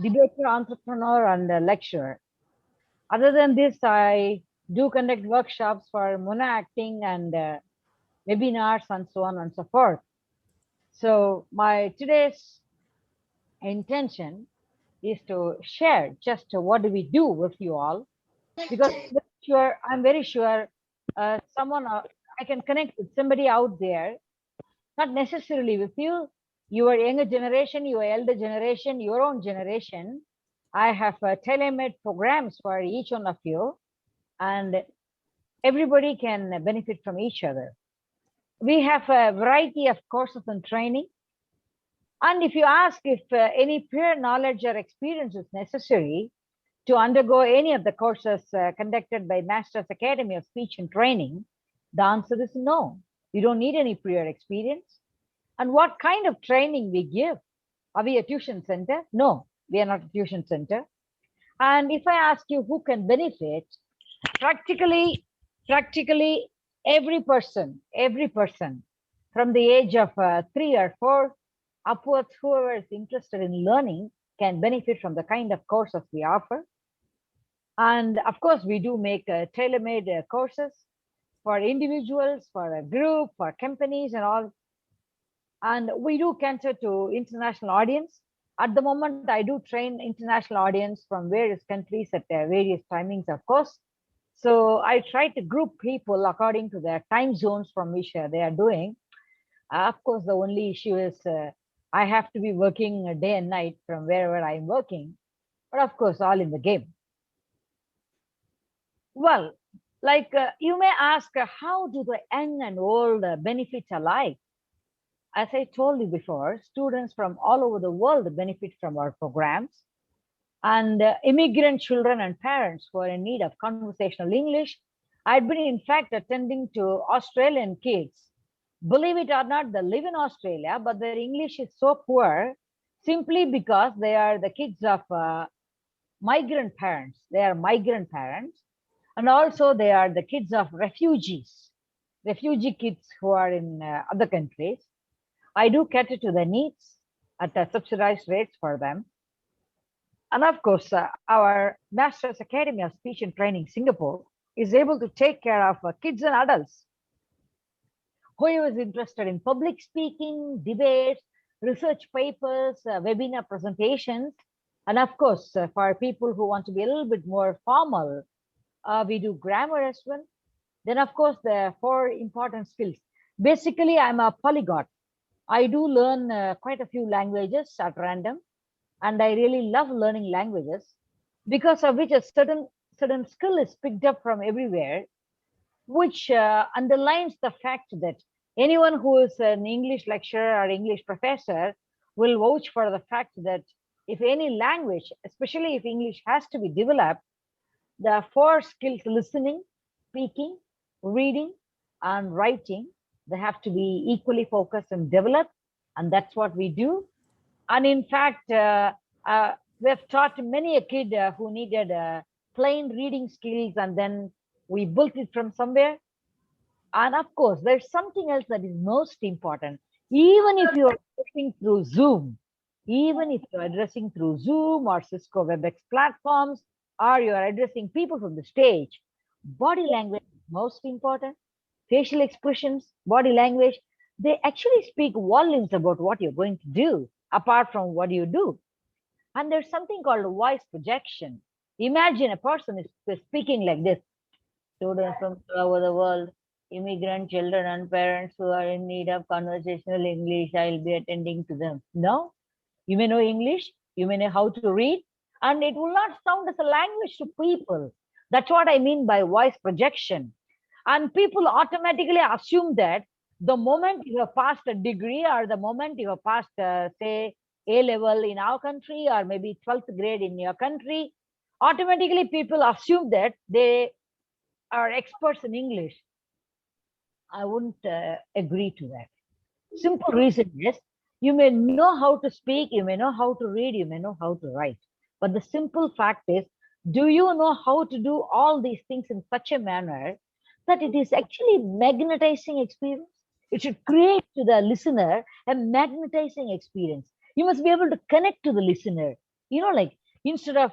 debater, entrepreneur, and a lecturer. Other than this, I do conduct workshops for Mona acting and webinars and so on and so forth. So my today's intention is to share just what do we do with you all, because I'm very sure someone I can connect with somebody out there, not necessarily with you, your younger generation, your elder generation, your own generation. I have tailor-made programs for each one of you, and everybody can benefit from each other. We have a variety of courses and training. And if you ask if any prior knowledge or experience is necessary to undergo any of the courses conducted by Masters Academy of Speech and Training, the answer is no. You don't need any prior experience. And what kind of training we give? Are we a tuition center? No, we are not a tuition center. And if I ask you who can benefit, practically, practically every person from the age of 3 or 4 upwards, whoever is interested in learning can benefit from the kind of courses we offer. And of course, we do make tailor-made courses for individuals, for a group, for companies and all. And we do cater to international audience. At the moment, I do train international audience from various countries at various timings, of course. So I try to group people according to their time zones from which they are doing. Of course, the only issue is I have to be working day and night from wherever I'm working. But of course, all in the game. Well, like you may ask, how do the young and old benefit alike? As I told you before, students from all over the world benefit from our programs, and immigrant children and parents who are in need of conversational English. I've been, in fact, attending to Australian kids. Believe it or not, they live in Australia, but their English is so poor simply because they are the kids of migrant parents. They are migrant parents, and also they are the kids of refugees, refugee kids who are in other countries. I do cater to the needs at subsidized rates for them. And of course, our Masters Academy of Speech and Training Singapore is able to take care of kids and adults who is interested in public speaking, debates, research papers, webinar presentations. And of course, for people who want to be a little bit more formal, we do grammar as well. Then, of course, the 4 important skills. Basically, I'm a polyglot. I do learn quite a few languages at random, and I really love learning languages, because of which a certain skill is picked up from everywhere, which underlines the fact that anyone who is an English lecturer or English professor will vouch for the fact that if any language, especially if English has to be developed, the 4 skills, listening, speaking, reading, and writing, they have to be equally focused and developed. And that's what we do. And in fact, we've taught many a kid who needed plain reading skills, and then we built it from somewhere. And of course, there's something else that is most important. Even if you're addressing through Zoom, even if you're addressing through Zoom or Cisco WebEx platforms, or you're addressing people from the stage, body language is most important. Facial expressions, body language, they actually speak volumes about what you're going to do, apart from what you do. And there's something called voice projection. Imagine a person is speaking like this: students from all over the world, immigrant children and parents who are in need of conversational English, I'll be attending to them. No, you may know English, you may know how to read, and it will not sound as a language to people. That's what I mean by voice projection. And people automatically assume that the moment you have passed a degree, or the moment you have passed, say, A level in our country, or maybe 12th grade in your country, automatically people assume that they are experts in English. I wouldn't agree to that. Simple reason is, you may know how to speak, you may know how to read, you may know how to write. But the simple fact is, do you know how to do all these things in such a manner that it is actually magnetizing experience? It should create to the listener a magnetizing experience. You must be able to connect to the listener. Like instead of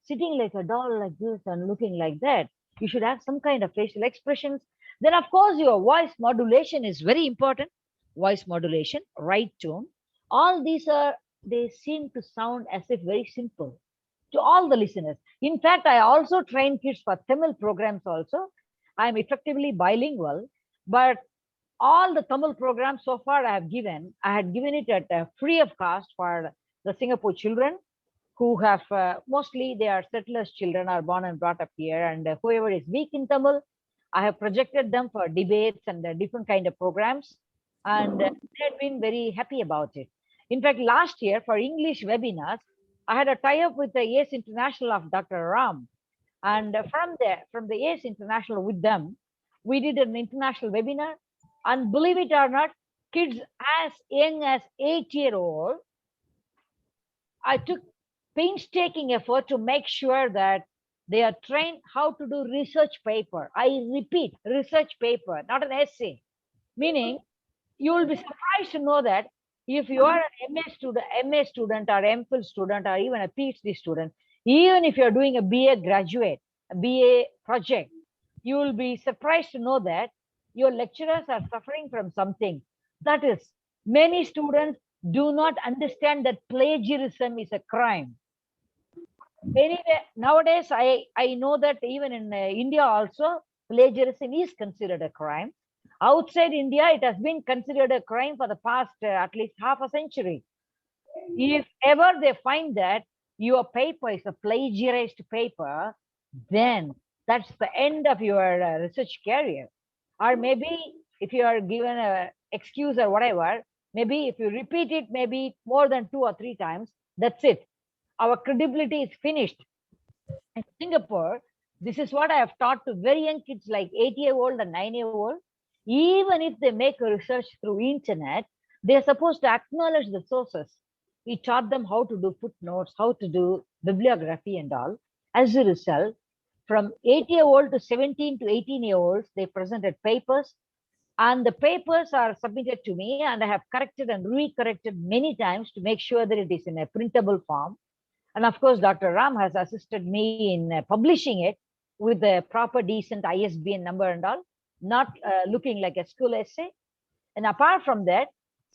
sitting like a doll like this and looking like that, you should have some kind of facial expressions. Then, of course, your voice modulation is very important. Voice modulation, right tone. All these they seem to sound as if very simple to all the listeners. In fact, I also train kids for Tamil programs also. I'm effectively bilingual, but all the Tamil programs so far I had given it at free of cost for the Singapore children who have mostly they are settlers children are born and brought up here, and whoever is weak in Tamil, I have projected them for debates and different kind of programs, and they had been very happy about it. In fact, last year for English webinars, I had a tie-up with the ACE International of Dr. Ram, and from the ACE International with them, we did an international webinar, and believe it or not, kids as young as 8-year-old, I took painstaking effort to make sure that they are trained how to do research paper. I repeat, research paper, not an essay. Meaning, you will be surprised to know that if you are an MA student or MPhil student or even a PhD student, even if you're doing a BA graduate, a BA project, you will be surprised to know that your lecturers are suffering from something. That is, many students do not understand that plagiarism is a crime. Anyway, nowadays I know that even in India also, plagiarism is considered a crime. Outside India, it has been considered a crime for the past at least half a century. If ever they find that your paper is a plagiarized paper, then that's the end of your research career. Or maybe if you are given a excuse or whatever, maybe if you repeat it maybe more than 2 or 3 times, that's it. Our credibility is finished. In Singapore, this is what I have taught to very young kids like 8-year-old and 9-year-old. Even if they make a research through internet, they are supposed to acknowledge the sources. We taught them how to do footnotes, how to do bibliography and all. As a result, from 8-year-old to 17 to 18-year-olds, they presented papers, and the papers are submitted to me, and I have corrected and recorrected many times to make sure that it is in a printable form. And of course, Dr. Ram has assisted me in publishing it with the proper, decent ISBN number and all, not looking like a school essay. And apart from that,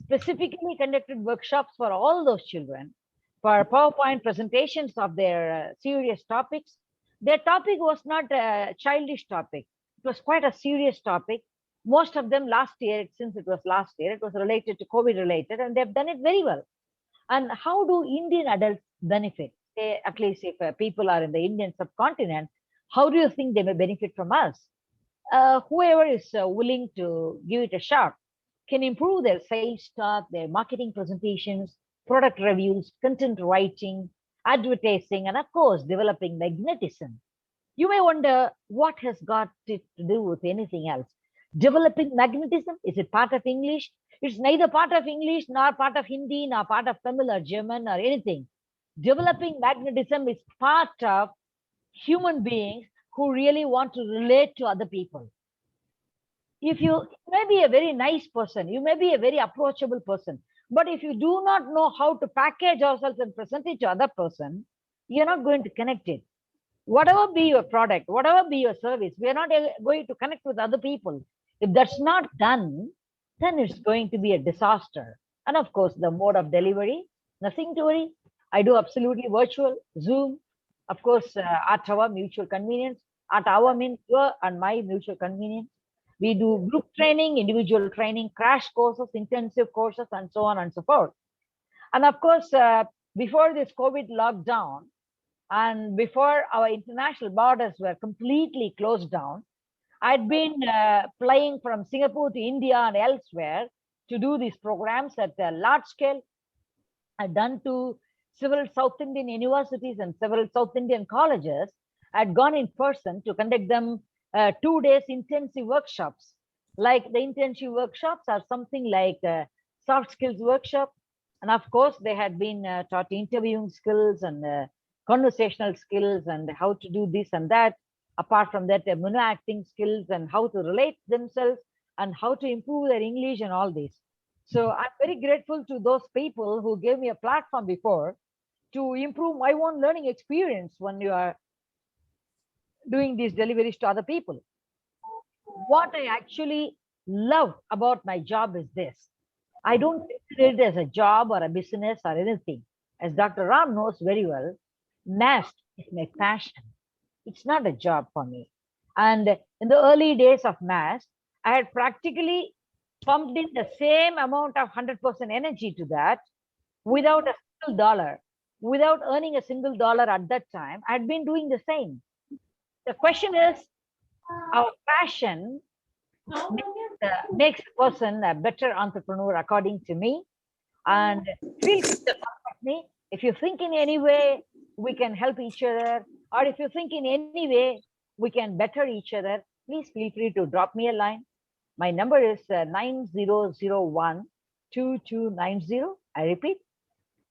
specifically conducted workshops for all those children for PowerPoint presentations of their serious topics. Their topic was not a childish topic. It was quite a serious topic. Most of them last year, since it was last year, it was related to COVID related, and they've done it very well. And how do Indian adults benefit? Say, at least if people are in the Indian subcontinent, how do you think they may benefit from us? Whoever is willing to give it a shot can improve their sales talk, their marketing presentations, product reviews, content writing, advertising, and of course, developing magnetism. You may wonder what has got it to do with anything else. Developing magnetism, is it part of English? It's neither part of English, nor part of Hindi, nor part of Tamil or German or anything. Developing magnetism is part of human beings who really want to relate to other people. If you may be a very nice person, you may be a very approachable person, but if you do not know how to package ourselves and present it to other person, you're not going to connect it. Whatever be your product, whatever be your service, we are not going to connect with other people. If that's not done, then it's going to be a disaster. And of course, the mode of delivery, nothing to worry. I do absolutely virtual, Zoom, of course, at our mutual convenience. At our means your and my mutual convenience. We do group training, individual training, crash courses, intensive courses, and so on and so forth. And of course, before this COVID lockdown, and before our international borders were completely closed down, I'd been flying from Singapore to India and elsewhere to do these programs at a large scale. I'd done to several South Indian universities and several South Indian colleges. I'd gone in person to conduct them 2 days intensive workshops. Like the intensive workshops are something like soft skills workshop. And of course, they had been taught interviewing skills and conversational skills and how to do this and that. Apart from that, mono acting skills and how to relate themselves and how to improve their English and all this. So I'm very grateful to those people who gave me a platform before to improve my own learning experience when you are doing these deliveries to other people. What I actually love about my job is this. I don't consider it as a job or a business or anything. As Dr. Ram knows very well, math is my passion. It's not a job for me. And in the early days of math, I had practically pumped in the same amount of 100% energy to that without a single dollar, without earning a single dollar at that time. I had been doing the same. The question is, our passion makes a person a better entrepreneur, according to me. And feel free to contact me if you think in any way we can help each other, or if you think in any way we can better each other. Please feel free to drop me a line. My number is 9001 I repeat,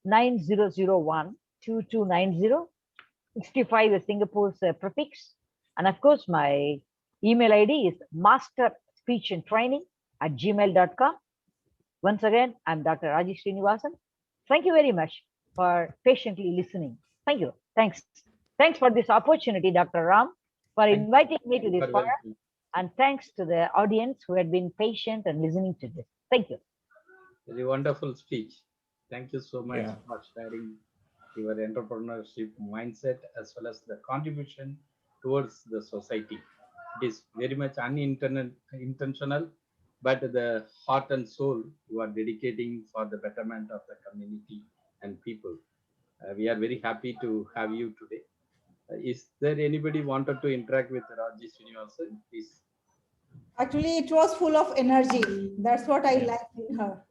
9001 65 is Singapore's prefix. And of course, my email ID is masterspeechandtraining@gmail.com. Once again, I'm Dr. Rajesh Srinivasan. Thank you very much for patiently listening. Thank you. Thanks. Thanks for this opportunity, Dr. Ram, for inviting me to this forum. And thanks to the audience who had been patient and listening to this. Thank you. Very wonderful speech. Thank you so much for sharing your entrepreneurship mindset as well as the contribution towards the society. It is very much unintentional, but the heart and soul you are dedicating for the betterment of the community and people. We are very happy to have you today. Is there anybody wanted to interact with Rajesh Srinivasan? Please. Actually, it was full of energy. That's what I liked in her.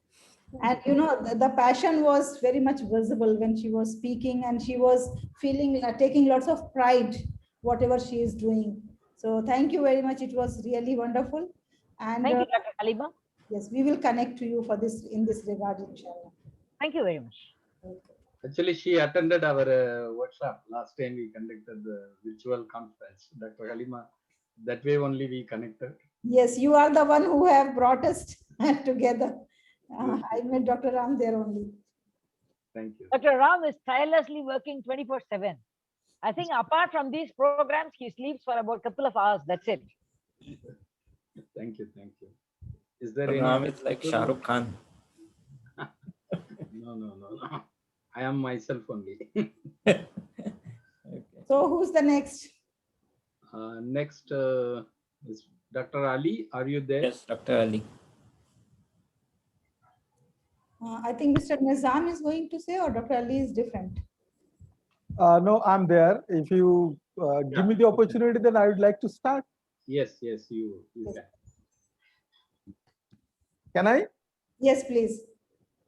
And you know, the passion was very much visible when she was speaking, and she was feeling taking lots of pride whatever she is doing. So thank you very much. It was really wonderful. And thank you, Dr. Halima. Yes, we will connect to you for this in this regard, inshallah. Thank you very much. Actually, she attended our workshop last time we conducted the virtual conference. Dr. Halima, that way only we connected. Yes, you are the one who have brought us together. I met Dr. Ram there only. Thank you. Dr. Ram is tirelessly working 24/7. I think apart from these programs, he sleeps for about a couple of hours. That's it. Thank you. Thank you. Is there Ram is like Shah Rukh Khan. No. I am myself only. Okay. So who's the next? Next is Dr. Ali. Are you there? Yes, Dr. Ali. I think Mr. Nizam is going to say, or Dr. Ali is different. No, I'm there. If you give me the opportunity, then I would like to start. Yes, you can. Can I? Yes, please.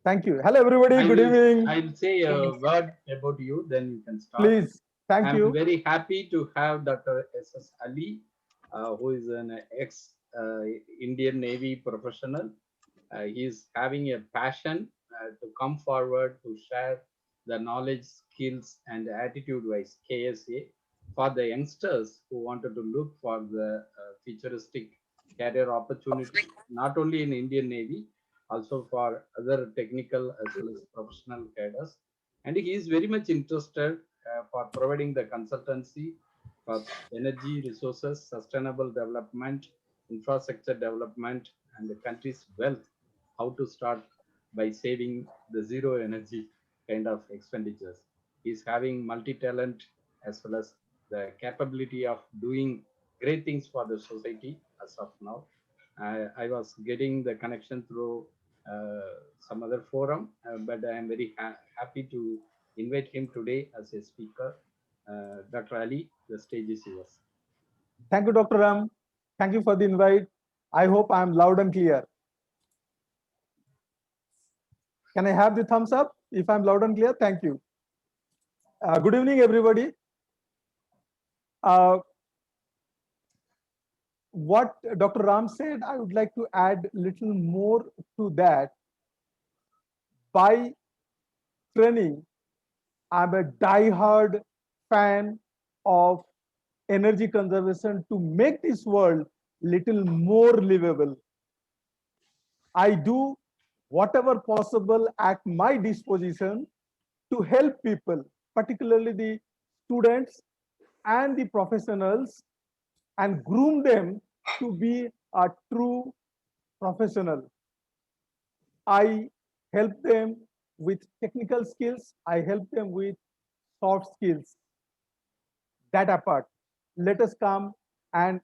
Thank you. Hello, everybody. Good evening. I'll say a word about you, then you can start. Please. Thank you. I'm very happy to have Dr. S.S. Ali, who is an ex-Indian Navy professional. He is having a passion to come forward to share the knowledge, skills, and attitude-wise KSA for the youngsters who wanted to look for the futuristic career opportunity, not only in Indian Navy, also for other technical as well as professional cadres. And he is very much interested for providing the consultancy for energy resources, sustainable development, infrastructure development, and the country's wealth, how to start by saving the zero energy kind of expenditures. He's having multi-talent as well as the capability of doing great things for the society as of now. I was getting the connection through some other forum, but I am very happy to invite him today as a speaker. Dr. Ali, the stage is yours. Thank you, Dr. Ram. Thank you for the invite. I hope I'm loud and clear. Can I have the thumbs up if I'm loud and clear? Thank you. Good evening, everybody. What Dr. Ram said, I would like to add a little more to that. By training, I'm a die-hard fan of energy conservation to make this world little more livable. I do whatever possible at my disposition to help people particularly the students and the professionals, and groom them to be a true professional. I help them with technical skills. I help them with soft skills. That apart, let us come and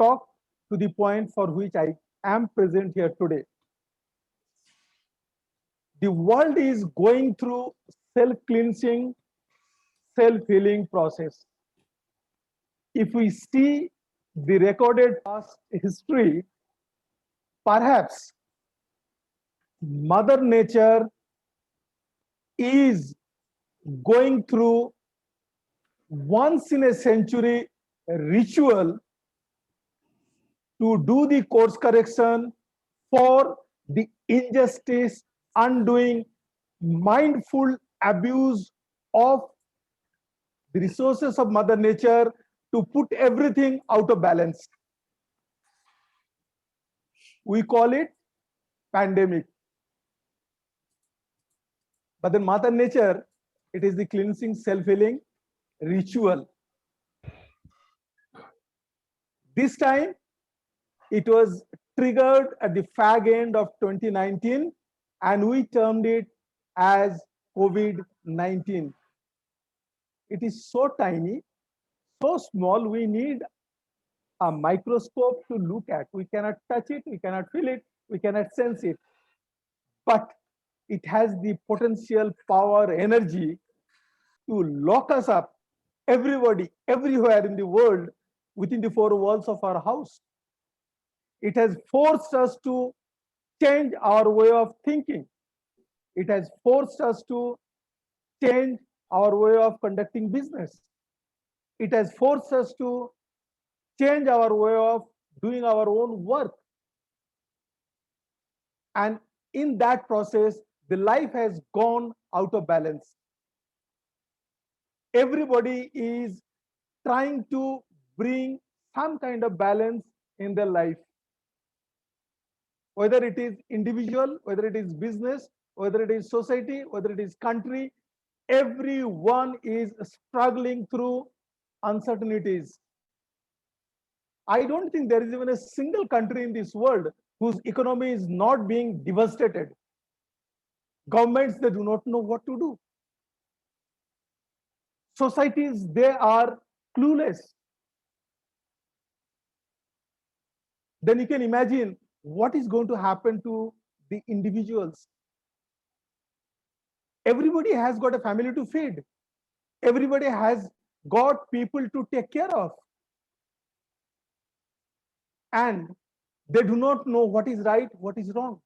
talk to the point for which I am present here today. The world is going through self-cleansing, self-healing process. If we see the recorded past history, perhaps Mother Nature is going through once in a century ritual to do the course correction for the injustice, undoing, mindful abuse of the resources of Mother Nature, to put everything out of balance. We call it pandemic. But then Mother Nature, it is the cleansing, self-healing ritual. This time, it was triggered at the fag end of 2019, and we termed it as COVID-19. It is so tiny, so small, we need a microscope to look at. We cannot touch it, we cannot feel it, we cannot sense it. But it has the potential power, energy to lock us up, everybody, everywhere in the world, within the four walls of our house. It has forced us to change our way of thinking. It has forced us to change our way of conducting business. It has forced us to change our way of doing our own work. And in that process, the life has gone out of balance. Everybody is trying to bring some kind of balance in their life. Whether it is individual, whether it is business, whether it is society, whether it is country, everyone is struggling through uncertainties. I don't think there is even a single country in this world whose economy is not being devastated. Governments, they do not know what to do. Societies, they are clueless. Then you can imagine what is going to happen to the individuals. Everybody has got a family to feed. Everybody has got people to take care of. And they do not know what is right, what is wrong.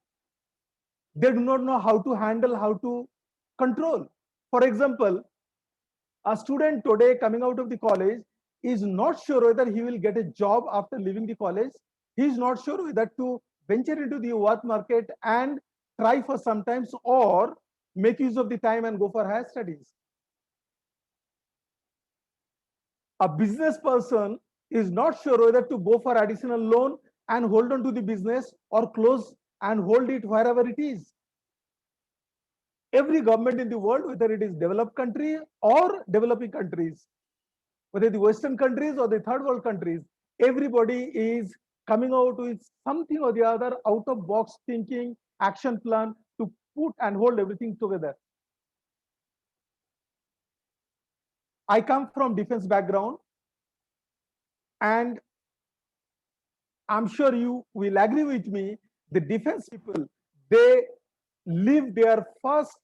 They do not know how to handle, how to control. For example, a student today coming out of the college is not sure whether he will get a job after leaving the college. He is not sure whether to venture into the work market and try for some times, or make use of the time and go for higher studies. A business person is not sure whether to go for additional loan and hold on to the business, or close and hold it wherever it is. Every government in the world, whether it is developed country or developing countries, whether the Western countries or the third world countries, everybody is coming out with something or the other out of box thinking, action plan to put and hold everything together. I come from defense background, and I'm sure you will agree with me, the defense people, they live their first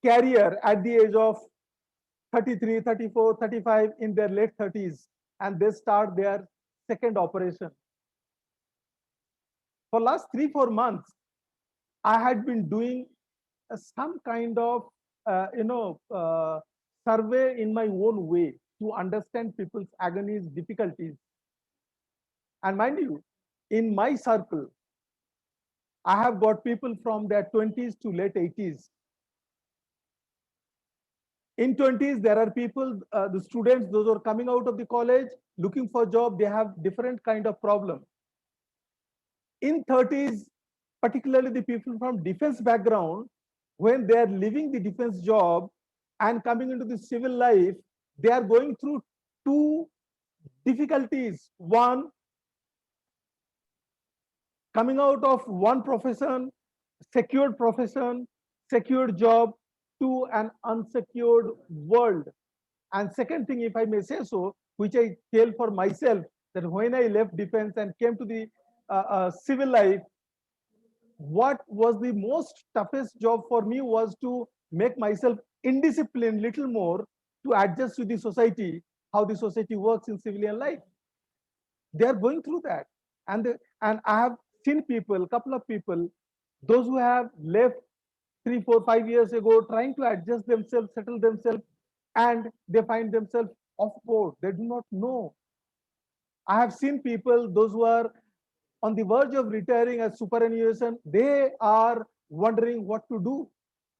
career at the age of 33, 34, 35, in their late 30s, and they start their second operation. For last 3-4 months, I had been doing some kind of survey in my own way to understand people's agonies, difficulties. And mind you, in my circle, I have got people from their 20s to late 80s. In 20s, there are people, the students, those who are coming out of the college, looking for job, they have different kind of problem. In 30s, particularly the people from defense background, when they are leaving the defense job, and coming into the civil life, they are going through two difficulties. One, coming out of one profession, secured job, to an unsecured world. And second thing, if I may say so, which I tell for myself, that when I left defense and came to the civil life, what was the most toughest job for me was to make myself indisciplined little more to adjust to the society, how the society works in civilian life. They are going through that. And I have seen people, couple of people, those who have left 3, 4, 5 years ago, trying to adjust themselves, settle themselves, and they find themselves off board. They do not know. I have seen people, those who are on the verge of retiring as superannuation, they are wondering what to do.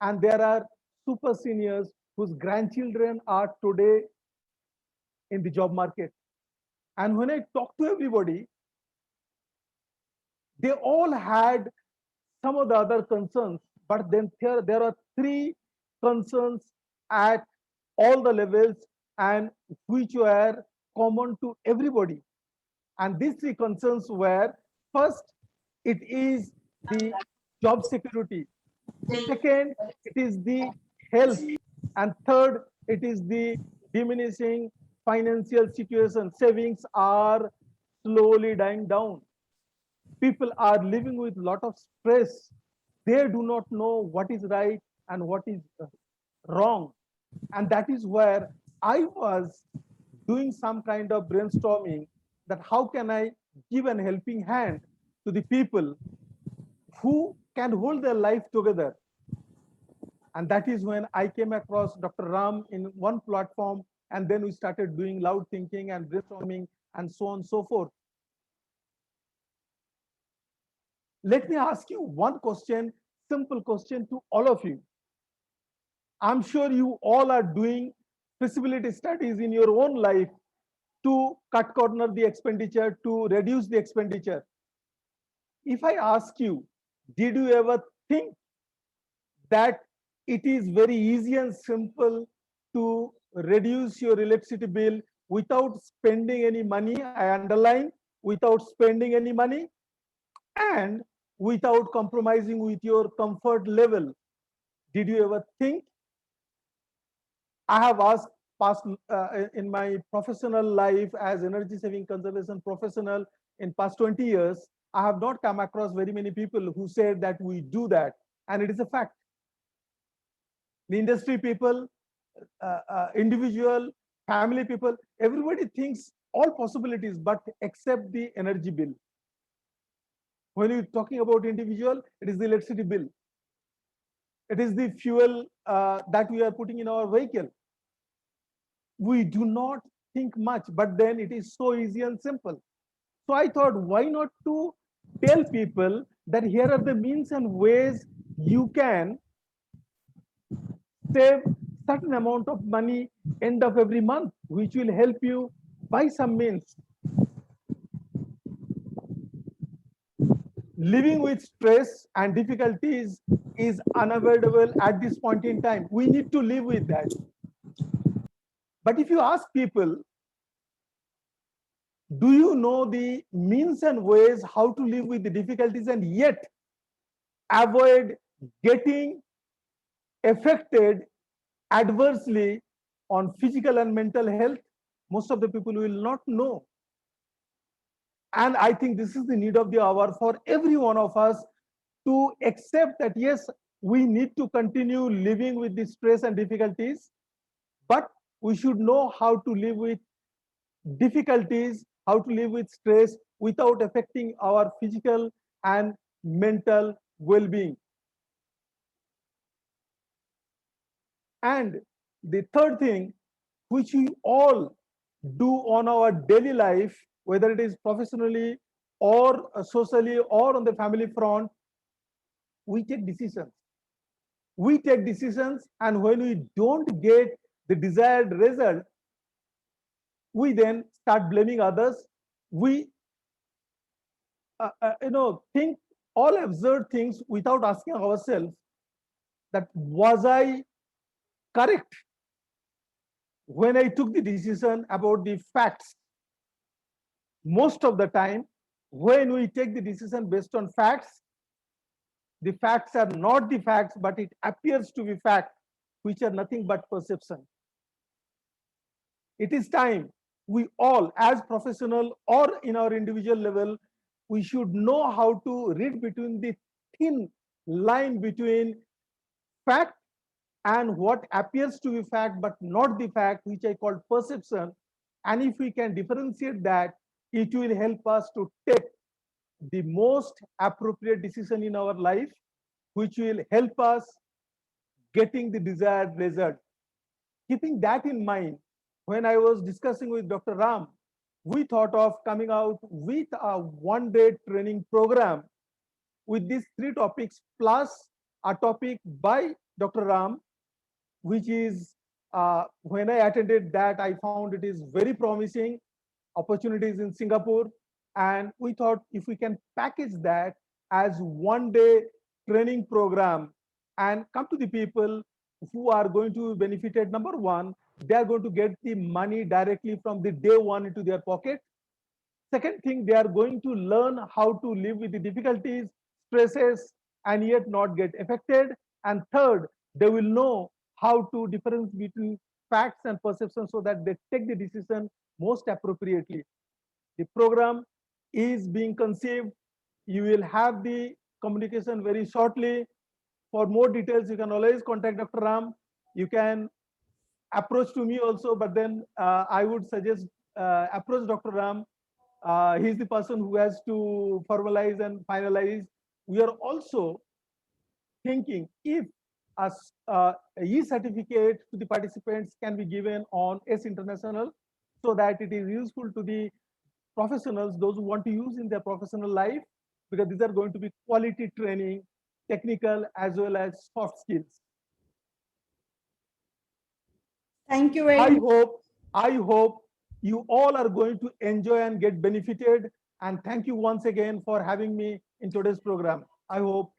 And there are super seniors whose grandchildren are today in the job market. And when I talk to everybody, they all had some of the other concerns, but then there are three concerns at all the levels and which were common to everybody. And these three concerns were: first, it is the job security; second, it is the health; and third, it is the diminishing financial situation. Savings are slowly dying down. People are living with a lot of stress. They do not know what is right and what is wrong. And that is where I was doing some kind of brainstorming, that how can I give an helping hand to the people who can hold their life together. And that is when I came across Dr. Ram in one platform, and then we started doing loud thinking and brainstorming and so on and so forth. Let me ask you one question, simple question to all of you. I'm sure you all are doing feasibility studies in your own life to cut corner the expenditure, to reduce the expenditure. If I ask you, did you ever think that it is very easy and simple to reduce your electricity bill without spending any money? I underline, without spending any money and without compromising with your comfort level. Did you ever think? I have asked past in my professional life as energy saving conservation professional in past 20 years, I have not come across very many people who said that we do that, and it is a fact. The industry people, individual, family people, everybody thinks all possibilities, but except the energy bill. When you're talking about individual, it is the electricity bill. It is the fuel that we are putting in our vehicle. We do not think much, but then it is so easy and simple. So I thought, why not to tell people that here are the means and ways you can save certain amount of money end of every month, which will help you by some means. Living with stress and difficulties is unavoidable at this point in time. We need to live with that. But if you ask people, do you know the means and ways how to live with the difficulties and yet avoid getting affected adversely on physical and mental health? Most of the people will not know. And I think this is the need of the hour for every one of us to accept that, yes, we need to continue living with the stress and difficulties, but we should know how to live with difficulties, how to live with stress without affecting our physical and mental well-being. And the third thing, which we all do on our daily life, whether it is professionally or socially or on the family front, we take decisions. We take decisions, and when we don't get the desired result, we then start blaming others. We think all absurd things without asking ourselves that, was I correct when I took the decision about the facts. Most of the time, when we take the decision based on facts, the facts are not the facts, but it appears to be fact, which are nothing but perception. It is time we all, as professional or in our individual level, we should know how to read between the thin line between fact and what appears to be fact but not the fact, which I call perception. And if we can differentiate that, it will help us to take the most appropriate decision in our life, which will help us getting the desired result. Keeping that in mind, when I was discussing with Dr. Ram, we thought of coming out with a one-day training program with these 3 topics plus a topic by Dr. Ram, which is when I attended that, I found it is very promising opportunities in Singapore. And we thought if we can package that as one-day training program and come to the people who are going to be benefited, number one, they are going to get the money directly from the day one into their pocket. Second thing, they are going to learn how to live with the difficulties, stresses, and yet not get affected. And third, they will know how to difference between facts and perception so that they take the decision most appropriately. The program is being conceived. You will have the communication very shortly. For more details, you can always contact Dr. Ram. You can approach to me also, but then I would suggest approach Dr. Ram. He's the person who has to formalize and finalize. We are also thinking if a e-certificate to the participants can be given on S International so that it is useful to the professionals, those who want to use in their professional life, because these are going to be quality training, technical as well as soft skills. Thank you very much. I hope you all are going to enjoy and get benefited. And thank you once again for having me in today's program. I hope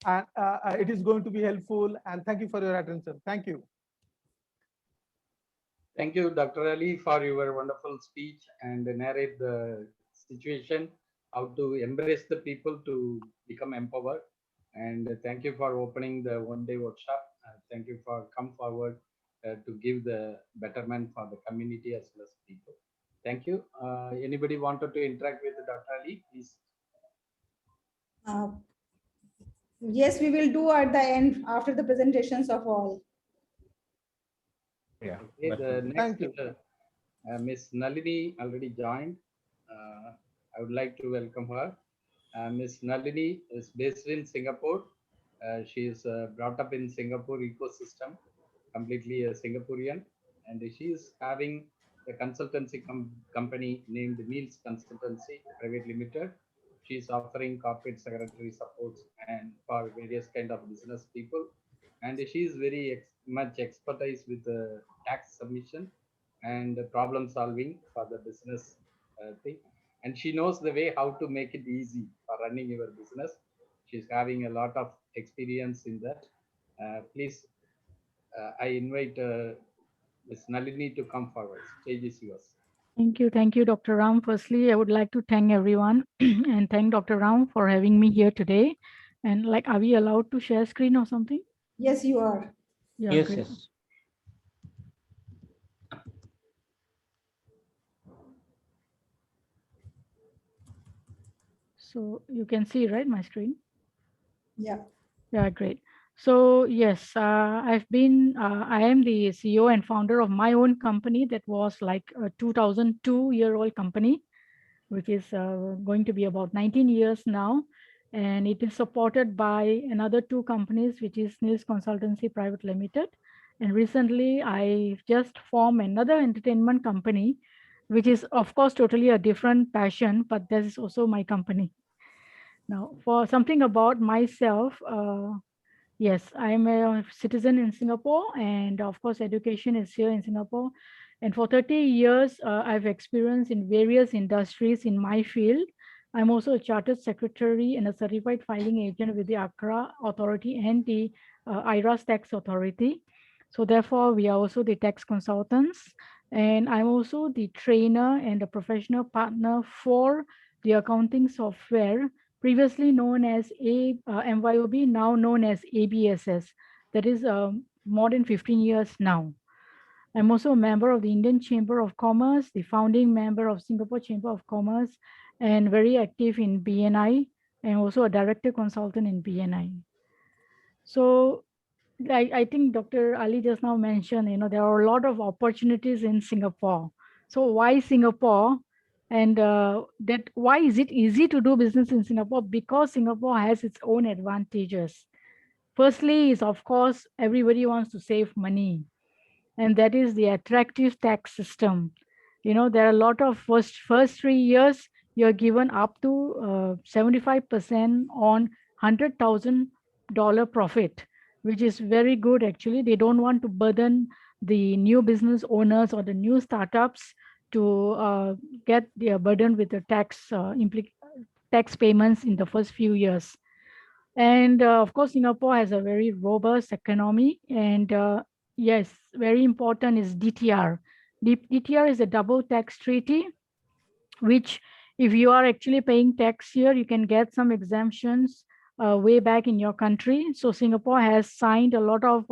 it is going to be helpful, and thank you for your attention. Thank you. Thank you, Dr. Ali, for your wonderful speech and narrate the situation, how to embrace the people to become empowered. And thank you for opening the one-day workshop. Thank you for come forward to give the betterment for the community as well as people. Thank you. Anybody wanted to interact with Dr. Ali, please. Yes, we will do at the end after the presentations of all. Yeah. Okay, the next, Thank you. Miss Nalini already joined. I would like to welcome her. Miss Nalini is based in Singapore. She is brought up in Singapore ecosystem, completely a Singaporean, and she is having a consultancy company named Niels Consultancy Private Limited. She is offering corporate secretary supports and for various kind of business people, and she is very much expertise with the tax submission and problem solving for the business thing, and she knows the way how to make it easy for running your business. She's having a lot of experience in that. Please, I invite Ms. Nalini to come forward. Stage is yours. Thank you, Dr. Ram. Firstly, I would like to thank everyone and thank Dr. Ram for having me here today. And like, are we allowed to share screen or something? Yes, you are. Yeah, Yes, great. yes. So you can see, right, my screen? Yeah. Yeah, great. So yes, I am the CEO and founder of my own company that was like a 2002-year-old company, which is going to be about 19 years now. And it is supported by another 2 companies, which is Niels Consultancy Private Limited. And recently I just formed another entertainment company, which is of course totally a different passion, but this is also my company. Now for something about myself, yes, I'm a citizen in Singapore, and of course, education is here in Singapore. And for 30 years, I've experienced in various industries in my field. I'm also a chartered secretary and a certified filing agent with the ACRA authority and the IRAS tax authority. So therefore, we are also the tax consultants, and I'm also the trainer and the professional partner for the accounting software, previously known as MYOB, now known as ABSS. That is more than 15 years now. I'm also a member of the Indian Chamber of Commerce, the founding member of Singapore Chamber of Commerce, and very active in BNI, and also a director consultant in BNI. So I think Dr. Ali just now mentioned, there are a lot of opportunities in Singapore. So why Singapore? And that why is it easy to do business in Singapore? Because Singapore has its own advantages. Firstly is, of course, everybody wants to save money. And that is the attractive tax system. There are a lot of first 3 years, you're given up to 75% on $100,000 profit, which is very good. Actually, they don't want to burden the new business owners or the new startups to get their burden with the tax payments in the first few years. And of course, Singapore has a very robust economy. And yes, very important is DTR. DTR is a double tax treaty, which if you are actually paying tax here, you can get some exemptions way back in your country. So Singapore has signed a lot of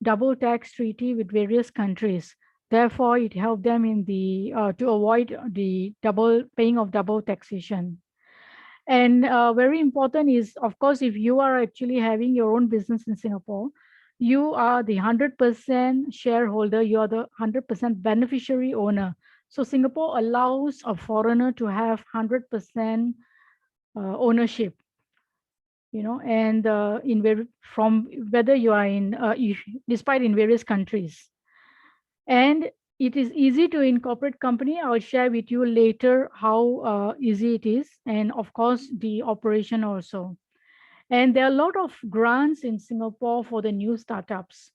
double tax treaty with various countries. Therefore, it helped them in the to avoid the paying of double taxation. And very important is, of course, if you are actually having your own business in Singapore, you are the 100% shareholder, you are the 100% beneficiary owner. So Singapore allows a foreigner to have 100% ownership, and from whether you are in, despite in various countries. And it is easy to incorporate company. I'll share with you later how easy it is, and of course the operation also. And there are a lot of grants in Singapore for the new startups.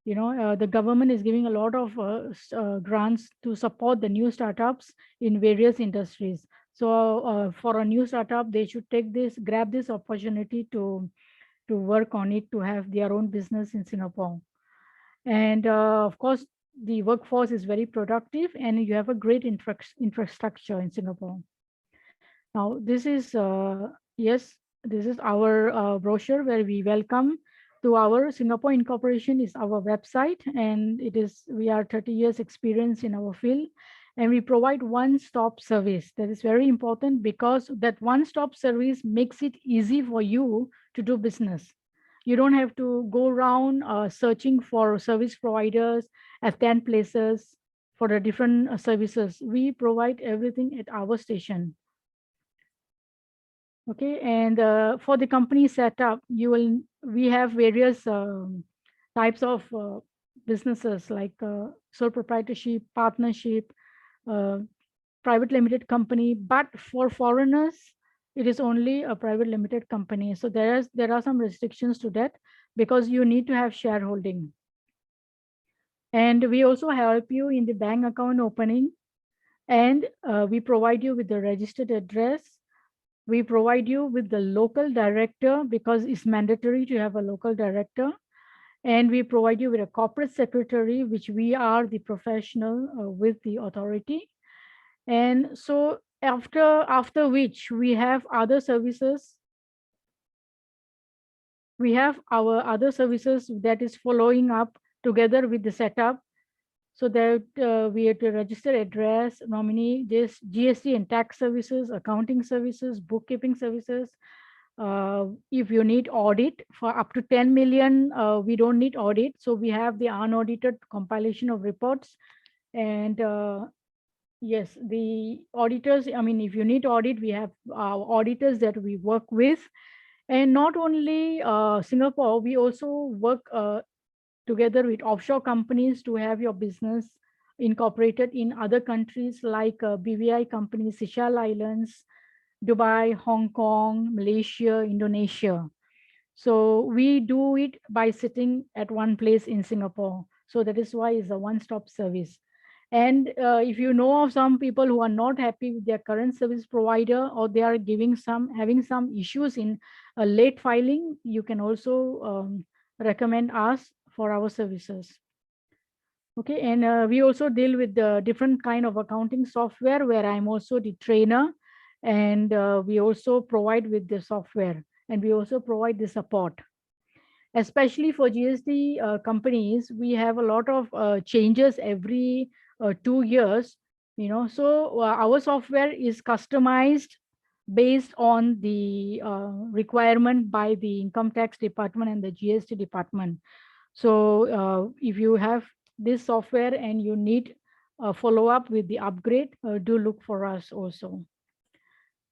The government is giving a lot of grants to support the new startups in various industries. So for a new startup, they should grab this opportunity to work on it, to have their own business in Singapore. And of course, the workforce is very productive, and you have a great infrastructure in Singapore. Now, this is, yes, this is our brochure where we welcome to our Singapore Incorporation is our website, and we are 30 years experience in our field, and we provide one-stop service. That is very important, because that one-stop service makes it easy for you to do business. You don't have to go around searching for service providers at 10 places for the different services. We provide everything at our station. Okay, and for the company setup, we have various types of businesses like sole proprietorship, partnership, private limited company. But for foreigners, it is only a private limited company. So there are some restrictions to that, because you need to have shareholding. And we also help you in the bank account opening, and we provide you with the registered address. We provide you with the local director, because it's mandatory to have a local director. And we provide you with a corporate secretary, which we are the professional with the authority. And so after which we have other services. We have our other services that is following up together with the setup. So that we have to register address, nominee, this GST and tax services, accounting services, bookkeeping services. If you need audit for up to 10 million, we don't need audit. So we have the unaudited compilation of reports. And yes, the auditors, if you need audit, we have auditors that we work with. And not only Singapore, we also work together with offshore companies to have your business incorporated in other countries like BVI companies, Seychelles Islands, Dubai, Hong Kong, Malaysia, Indonesia. So we do it by sitting at one place in Singapore. So that is why it's a one-stop service. And if you know of some people who are not happy with their current service provider, or they are having some issues in late filing, you can also recommend us for our services. Okay, and we also deal with the different kind of accounting software where I'm also the trainer, and we also provide with the software, and we also provide the support. Especially for GST companies, we have a lot of changes every 2 years, so our software is customized based on the requirement by the income tax department and the GST department. So if you have this software and you need a follow up with the upgrade, do look for us also.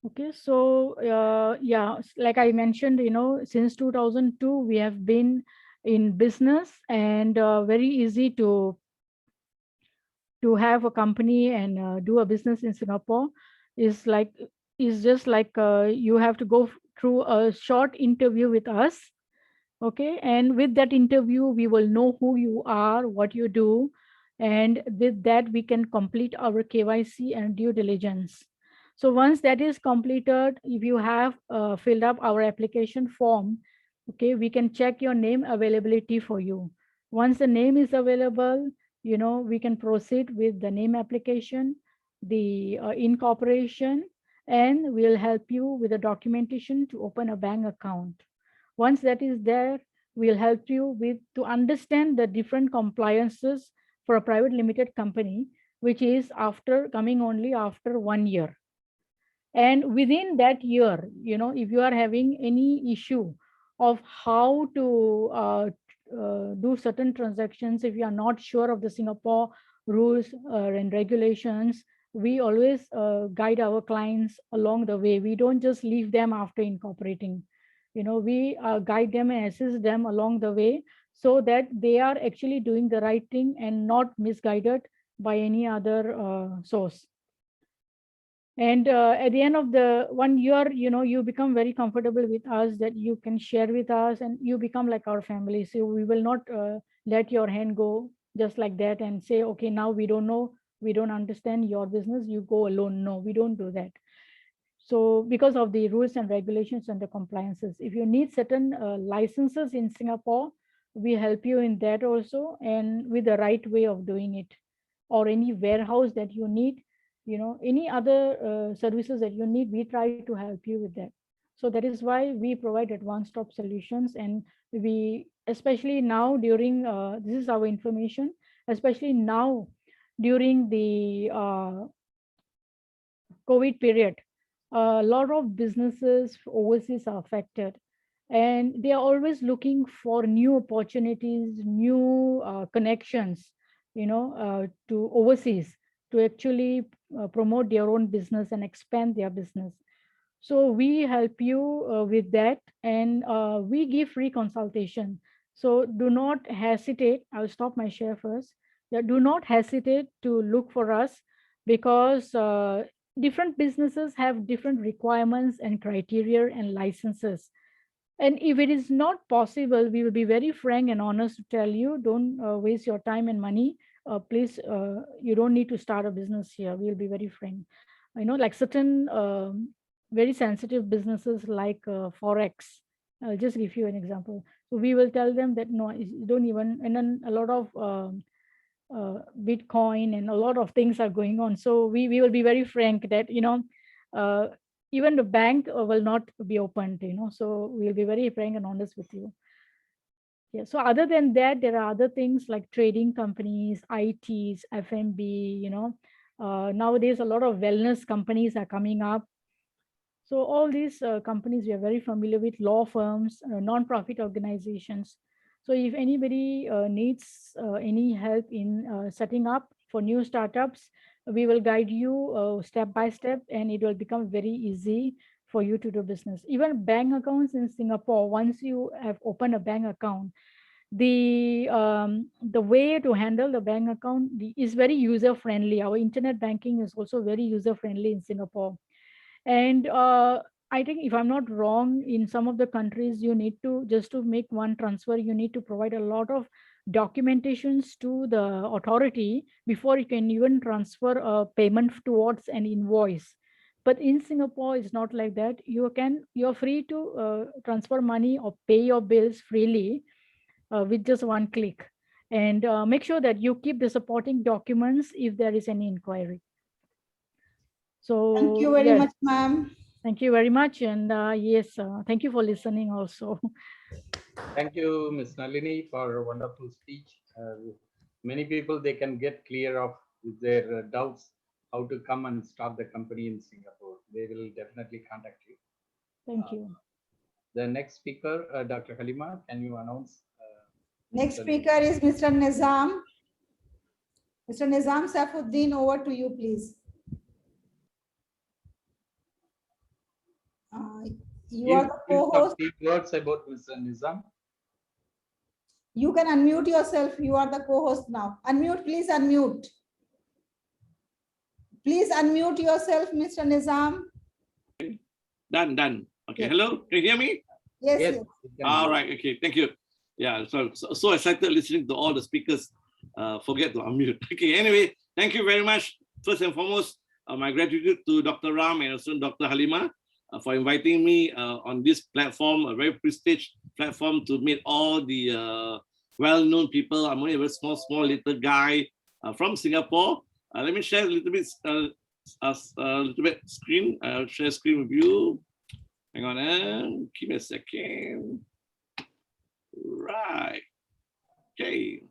Okay, so yeah, like I mentioned, since 2002, we have been in business, and very easy to have a company and do a business in Singapore. Is like is just like you have to go through a short interview with us. Okay, and with that interview, we will know who you are, what you do, and with that, we can complete our KYC and due diligence. So once that is completed, if you have filled up our application form, okay, we can check your name availability for you. Once the name is available, we can proceed with the name application, the incorporation, and we'll help you with the documentation to open a bank account. Once that is there, we'll help you with to understand the different compliances for a private limited company, which is after coming only after 1 year. And within that year, if you are having any issue of how to do certain transactions, if you are not sure of the Singapore rules and regulations, we always guide our clients along the way. We don't just leave them after incorporating. We guide them and assist them along the way so that they are actually doing the right thing and not misguided by any other source. And at the end of the 1 year, you become very comfortable with us, that you can share with us and you become like our family. So we will not let your hand go just like that and say, okay, now we don't know, we don't understand your business, you go alone. No, we don't do that. So because of the rules and regulations and the compliances, if you need certain licenses in Singapore, we help you in that also, and with the right way of doing it, or any warehouse that you need, any other services that you need, we try to help you with that. So that is why we provide advanced stop solutions. And we, especially now during, this is our information, especially now during the COVID period, a lot of businesses overseas are affected, and they are always looking for new opportunities, new connections, to overseas, to actually promote their own business and expand their business. So we help you with that, and we give free consultation. So do not hesitate. I'll stop my share first. Yeah, do not hesitate to look for us, because different businesses have different requirements and criteria and licenses. And if it is not possible, we will be very frank and honest to tell you, don't waste your time and money. Please, you don't need to start a business here. We'll be very frank. Like certain very sensitive businesses like Forex. I'll just give you an example. So we will tell them that, no, you don't even, and then a lot of Bitcoin and a lot of things are going on. So we will be very frank that, even the bank will not be opened, so we'll be very frank and honest with you. Yeah. So other than that, there are other things like trading companies, ITs, FMB, nowadays a lot of wellness companies are coming up. So all these companies we are very familiar with, law firms, non-profit organizations. So if anybody needs any help in setting up for new startups, we will guide you step by step, and it will become very easy for you to do business. Even bank accounts in Singapore, once you have opened a bank account, the way to handle the bank account is very user friendly. Our internet banking is also very user friendly in Singapore. And I think, if I'm not wrong, in some of the countries, you need to, just to make one transfer, you need to provide a lot of documentations to the authority before you can even transfer a payment towards an invoice. But in Singapore, it's not like that. You're free to transfer money or pay your bills freely with just one click. And make sure that you keep the supporting documents if there is any inquiry. So Thank you very yes, much, ma'am. thank you very much. And yes, thank you for listening also. Thank you, Ms. Nalini, for a wonderful speech. Many people, they can get clear of their doubts how to come and start the company in Singapore. They will definitely contact you. Thank you. The next speaker, Dr. Halima, can you announce? Next Mr. speaker is Mr. Nizam. Mr. Nizam Saifuddin, over to you, please. You are the Give some co-host. few words about Mr. Nizam. You can unmute yourself. You are the co-host now. Unmute, please unmute. Please unmute yourself, Mr. Nizam. Done. Okay, Yes. hello, can you hear me? Yes, Yes. yes. you can All do it. right, okay, thank you. Yeah, so excited listening to all the speakers. Forget to unmute. Okay, anyway, thank you very much. First and foremost, my gratitude to Dr. Ram and also Dr. Halima for inviting me on this platform, a very prestigious platform to meet all the well-known people. I'm only a very small little guy from Singapore. Let me share a little bit screen. I'll share screen with you. Hang on, give me a second. Right. Okay.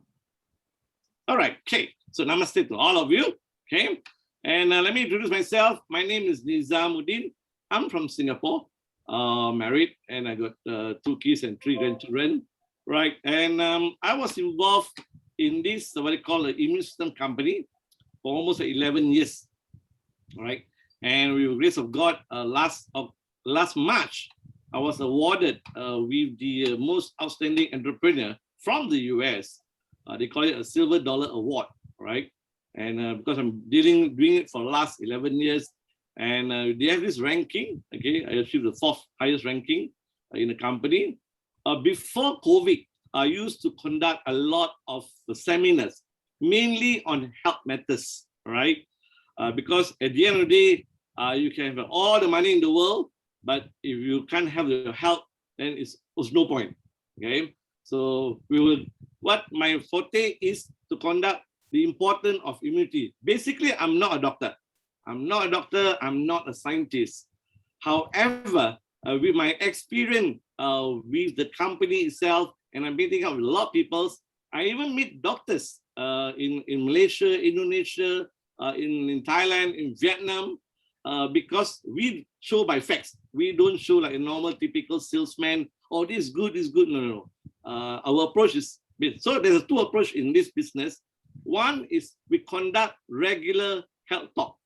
All right. Okay. So namaste to all of you. Okay. And let me introduce myself. My name is Nizamuddin. I'm from Singapore, married, and I got 2 kids and 3 grandchildren. Right. And I was involved in this, what they call an immune system company for almost 11 years. All right. And with the grace of God, last March, I was awarded with the most outstanding entrepreneur from the US. They call it a Silver Dollar Award, right? And because I'm doing it for the last 11 years, and they have this ranking, okay? I achieved the 4th highest ranking in the company. Before COVID, I used to conduct a lot of seminars, mainly on health matters, right? Because at the end of the day, you can have all the money in the world, but if you can't have your health, then it's no point. Okay. So what my forte is to conduct the importance of immunity. Basically, I'm not a doctor. I'm not a doctor. I'm not a scientist. However, with my experience with the company itself, and I'm meeting up with a lot of people, I even meet doctors in Malaysia, Indonesia, in Thailand, in Vietnam, because we show by facts. We don't show like a normal, typical salesman. Oh, this is good, this is good. No. Our approach is, so there's 2 approaches in this business. One is we conduct regular health talk,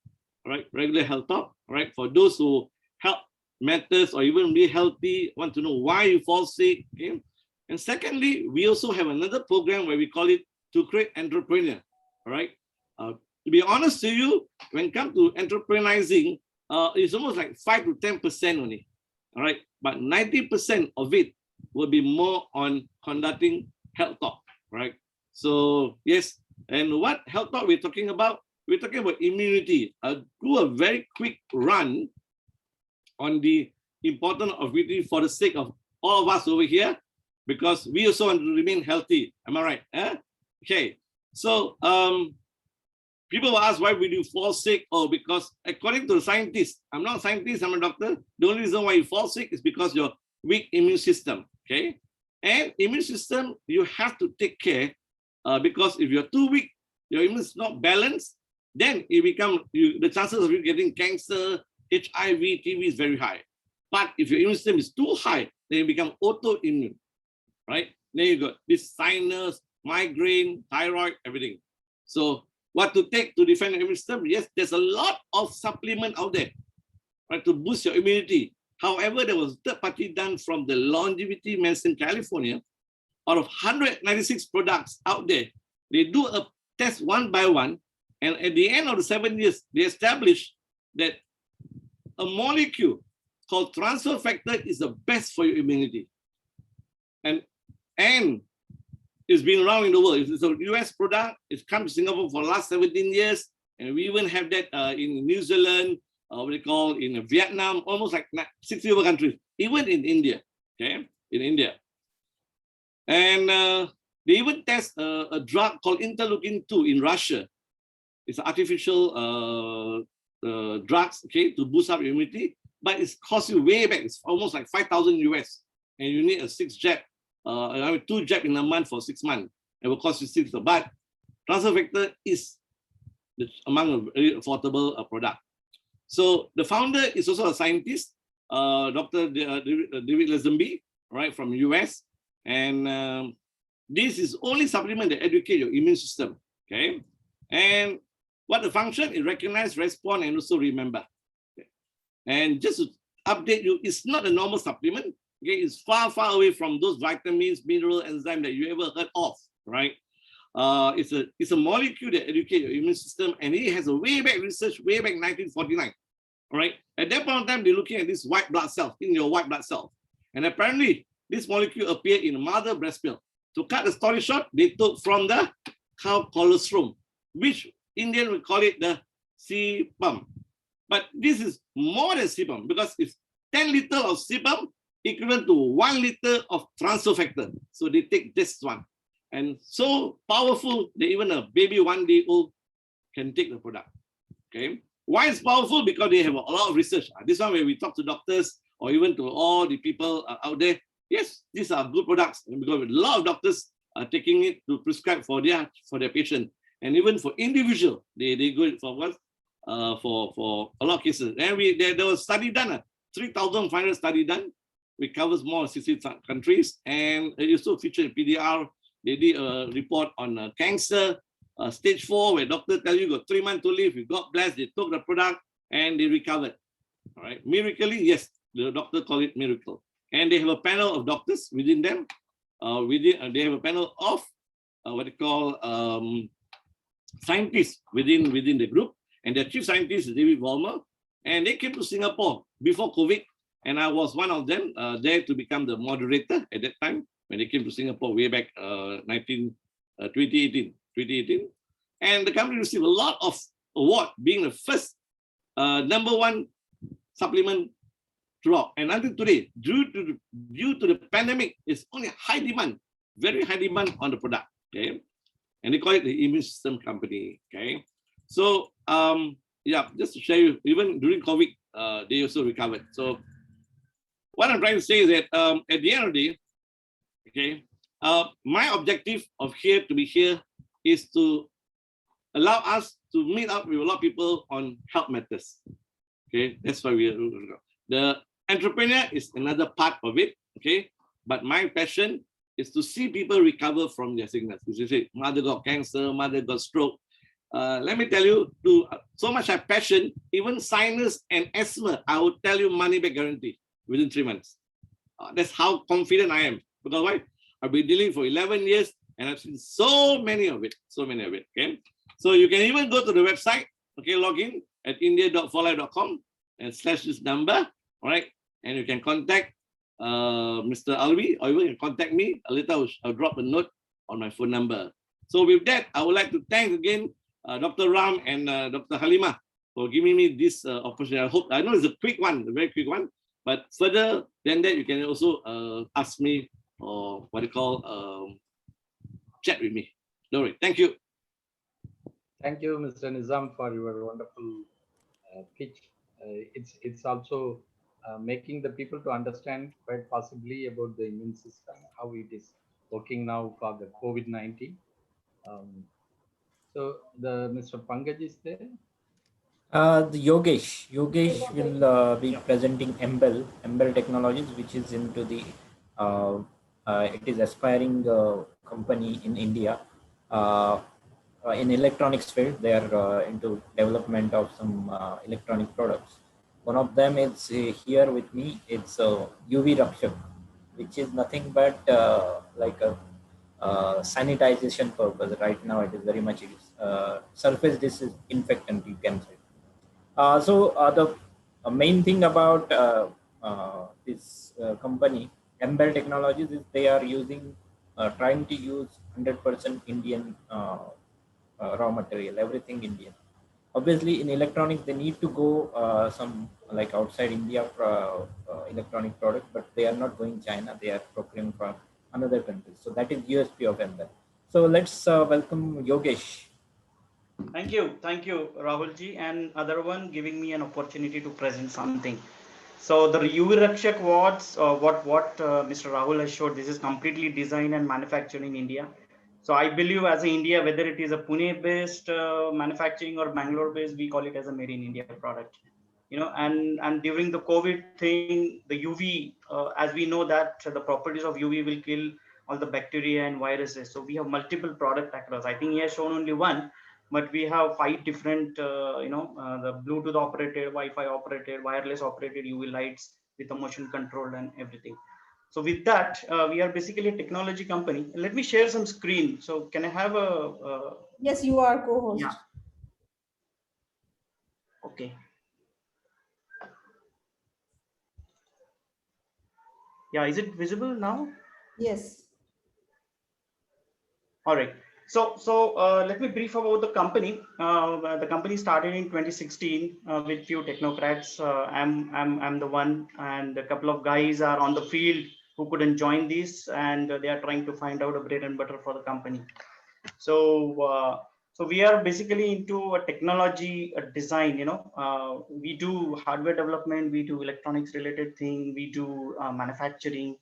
right? Regular health talk, right? For those who health matters or even be healthy, want to know why you fall sick. Okay? And secondly, we also have another program where we call it To Create Entrepreneur, all right? To be honest to you, when it comes to entrepreneurizing, it's almost like 5 to 10% only, all right? But 90% of it will be more on conducting health talk, right? So yes, and what health talk we're talking about? We're talking about immunity. I'll do a very quick run on the importance of immunity for the sake of all of us over here, because we also want to remain healthy. Am I right? Okay, so people will ask why we do fall sick. Oh, because according to the scientists, I'm not a scientist, I'm a doctor. The only reason why you fall sick is because your weak immune system. Okay, and immune system you have to take care because if you're too weak, your immune is not balanced, then it the chances of you getting cancer, HIV, TB is very high. But if your immune system is too high, then you become autoimmune, right? Then you got this sinus, migraine, thyroid, everything. So what to take to defend your immune system? Yes, there's a lot of supplement out there, right, to boost your immunity. However, there was a third party done from the Longevity Medicine California. Out of 196 products out there, they do a test 1 by 1, and at the end of the 7 years, they established that a molecule called transfer factor is the best for your immunity. And it's been around in the world. It's a US product. It's come to Singapore for the last 17 years. And we even have that in New Zealand, what they call in Vietnam, almost like 60 other countries, even in India, okay, in India. And They even test a drug called interleukin-2 in Russia. It's artificial drugs, okay, to boost up immunity, but it's cost you way back. It's almost like 5,000 US, and you need a 2 jab in a month for 6 months. It will cost you 6. But transfer factor is among a very affordable product. So the founder is also a scientist, Dr. David Lazenby, right, from US, and this is only supplement that educate your immune system, okay? And what the function is recognize, respond, and also remember. Okay? And just to update you, it's not a normal supplement. Okay, it's far, far away from those vitamins, mineral, enzyme that you ever heard of, right? It's a molecule that educates your immune system, and it has a way back research, way back 1949. All right. At that point in time, they're looking at this white blood cell in your white blood cell, and apparently this molecule appeared in mother breast milk. To cut the story short, they took from the cow colostrum, which Indian will call it the sebum. But this is more than sebum, because it's 10 liters of sebum equivalent to 1 liter of transfer factor. So they take this one. And so powerful that even a baby 1 day old can take the product. Okay. Why it's powerful? Because they have a lot of research. This one where we talk to doctors or even to all the people out there. Yes, these are good products, because a lot of doctors are taking it to prescribe for their patient, and even for individual, they go for what for a lot of cases. And there was a study done, 3,500 study done. It covers more than 60 countries, and it also featured PDR. They did a report on cancer, stage 4, where doctor tell you got 3 months to live. You got blessed, they took the product and they recovered. All right, miraculously, yes, the doctor call it miracle. And they have a panel of doctors within them. They have a panel of what they call scientists within the group, and their chief scientist is David Vollmer. And they came to Singapore before COVID, and I was one of them there to become the moderator at that time when they came to Singapore way back 2018. And the company received a lot of award, being the first #1 supplement throughout. And until today, due to the pandemic, it's only high demand, very high demand on the product. Okay, and they call it the immune system company. Okay, so yeah, just to share you, even during COVID, they also recovered. So what I'm trying to say is that at the end of the day, okay, my objective of to be here is to allow us to meet up with a lot of people on health matters. Okay, that's why the entrepreneur is another part of it. Okay, but my passion is to see people recover from their sickness. As you say, mother got cancer, mother got stroke. Let me tell you, so much I passion, even sinus and asthma, I will tell you money back guarantee within 3 months. That's how confident I am. Because why? I've been dealing for 11 years and I've seen so many of it. Okay, so you can even go to the website. Okay, log in at india.forlife.com and / this number. All right, and you can contact Mr. Alvi, or you can contact me. Later I'll drop a note on my phone number. So with that, I would like to thank again Dr. Ram and Dr. Halima for giving me this opportunity. I know it's a quick one, a very quick one, but further than that, you can also ask me or what you call chat with me. All right, thank you. Thank you, Mr. Nizam, for your wonderful pitch. It's also making the people to understand quite possibly about the immune system, how it is working now for the COVID-19. So the Mr. Pankaj is there. The Yogesh will be presenting Embel Technologies, which is into the it is aspiring company in India in electronics field. They are into development of some electronic products. One of them is here with me. It's UV Rakshak, which is nothing but like a sanitization purpose. Right now, it is very much surface disinfectant, you can say. So the main thing about this company, Embel Technologies, is they are using, trying to use 100% Indian raw material, everything Indian. Obviously, in electronics, they need to go some like outside India for electronic products, but they are not going China. They are procuring from another countries. So that is USP of MBEL. So let's welcome Yogesh. Thank you, Rahulji, and other one giving me an opportunity to present something. So the UV Rakshak watts, what Mr. Rahul has showed, this is completely designed and manufactured in India. So I believe as a India, whether it is a Pune-based manufacturing or Bangalore-based, we call it as a made in India product. You know, and during the COVID thing, the UV, as we know that the properties of UV will kill all the bacteria and viruses. So we have multiple product across. I think he has shown only one, but we have 5 different, the Bluetooth operated, Wi-Fi operated, wireless operated UV lights with the motion control and everything. So with that, we are basically a technology company. Let me share some screen. So can I have a? Yes, you are co-host. Yeah. Okay. Yeah, is it visible now? Yes. All right. So let me brief about the company. The company started in 2016 with few technocrats. I'm the one, and a couple of guys are on the field who couldn't join this, and they are trying to find out a bread and butter for the company. So so we are basically into a technology design. We do hardware development, we do electronics related thing, we do manufacturing,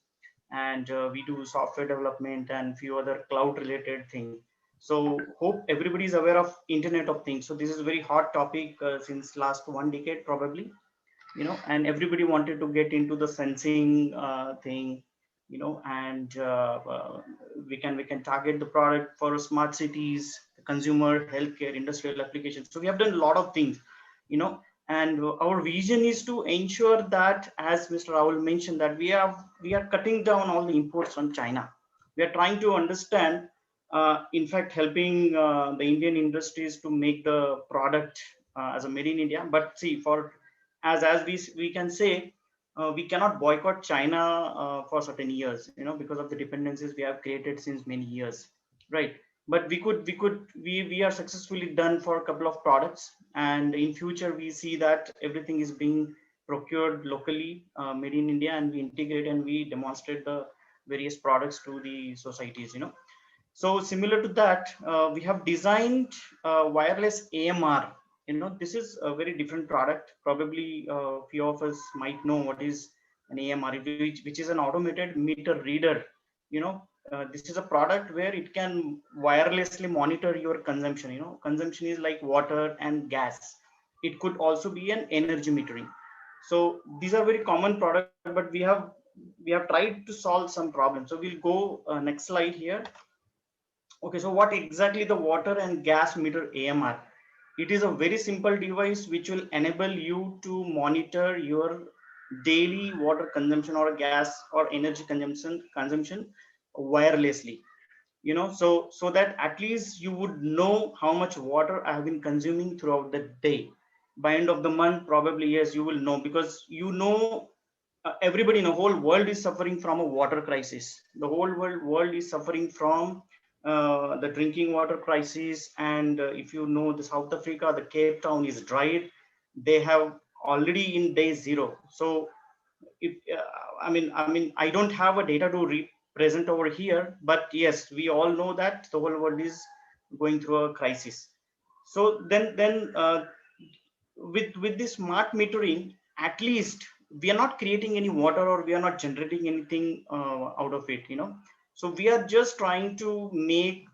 and we do software development and few other cloud related things. So hope everybody is aware of Internet of Things. So this is a very hot topic since last 1 decade probably, and everybody wanted to get into the sensing thing, and we can target the product for smart cities, consumer, healthcare, industrial applications. So we have done a lot of things, and our vision is to ensure that, as Mr. Rahul mentioned, that we are cutting down all the imports from China. We are trying to understand, in fact, helping the Indian industries to make the product as a made in India. But see, as we can say, we cannot boycott China for certain years, because of the dependencies we have created since many years, right? But we are successfully done for a couple of products, and in future we see that everything is being procured locally, made in India, and we integrate and we demonstrate the various products to the societies. So similar to that, we have designed wireless AMR. This is a very different product. Probably few of us might know what is an AMR, which is an automated meter reader. This is a product where it can wirelessly monitor your consumption. Consumption is like water and gas. It could also be an energy metering. So these are very common products, but we have tried to solve some problems. So we'll go next slide here. Okay, so what exactly the water and gas meter AMR? It is a very simple device which will enable you to monitor your daily water consumption or gas or energy consumption wirelessly. So that at least you would know how much water I have been consuming throughout the day. By end of the month, probably, yes, you will know, because everybody in the whole world is suffering from a water crisis. The whole world is suffering from the drinking water crisis. And if you know, the South Africa, the Cape Town is dried. They have already in day 0. So if I don't have a data to present over here, but yes, we all know that the whole world is going through a crisis. So then with this smart metering, at least we are not creating any water, or we are not generating anything out of it. So we are just trying to make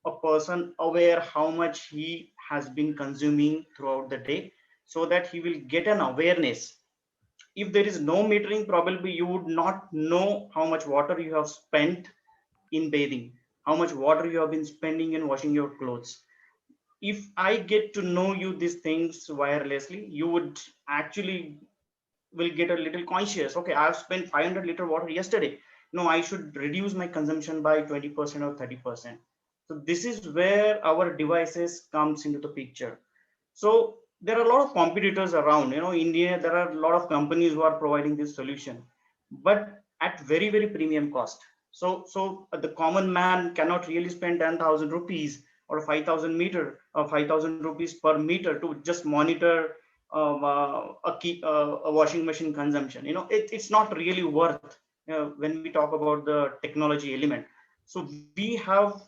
a person aware how much he has been consuming throughout the day, so that he will get an awareness. If there is no metering, probably you would not know how much water you have spent in bathing, how much water you have been spending in washing your clothes. If I get to know you these things wirelessly, you would actually will get a little conscious. Okay, I've spent 500 liter water yesterday. No, I should reduce my consumption by 20% or 30%. So this is where our devices comes into the picture. So there are a lot of competitors around. India, there are a lot of companies who are providing this solution, but at very, very premium cost. So the common man cannot really spend 10,000 rupees or 5,000 meter or 5,000 rupees per meter to just monitor a washing machine consumption. It's not really worth when we talk about the technology element. So we have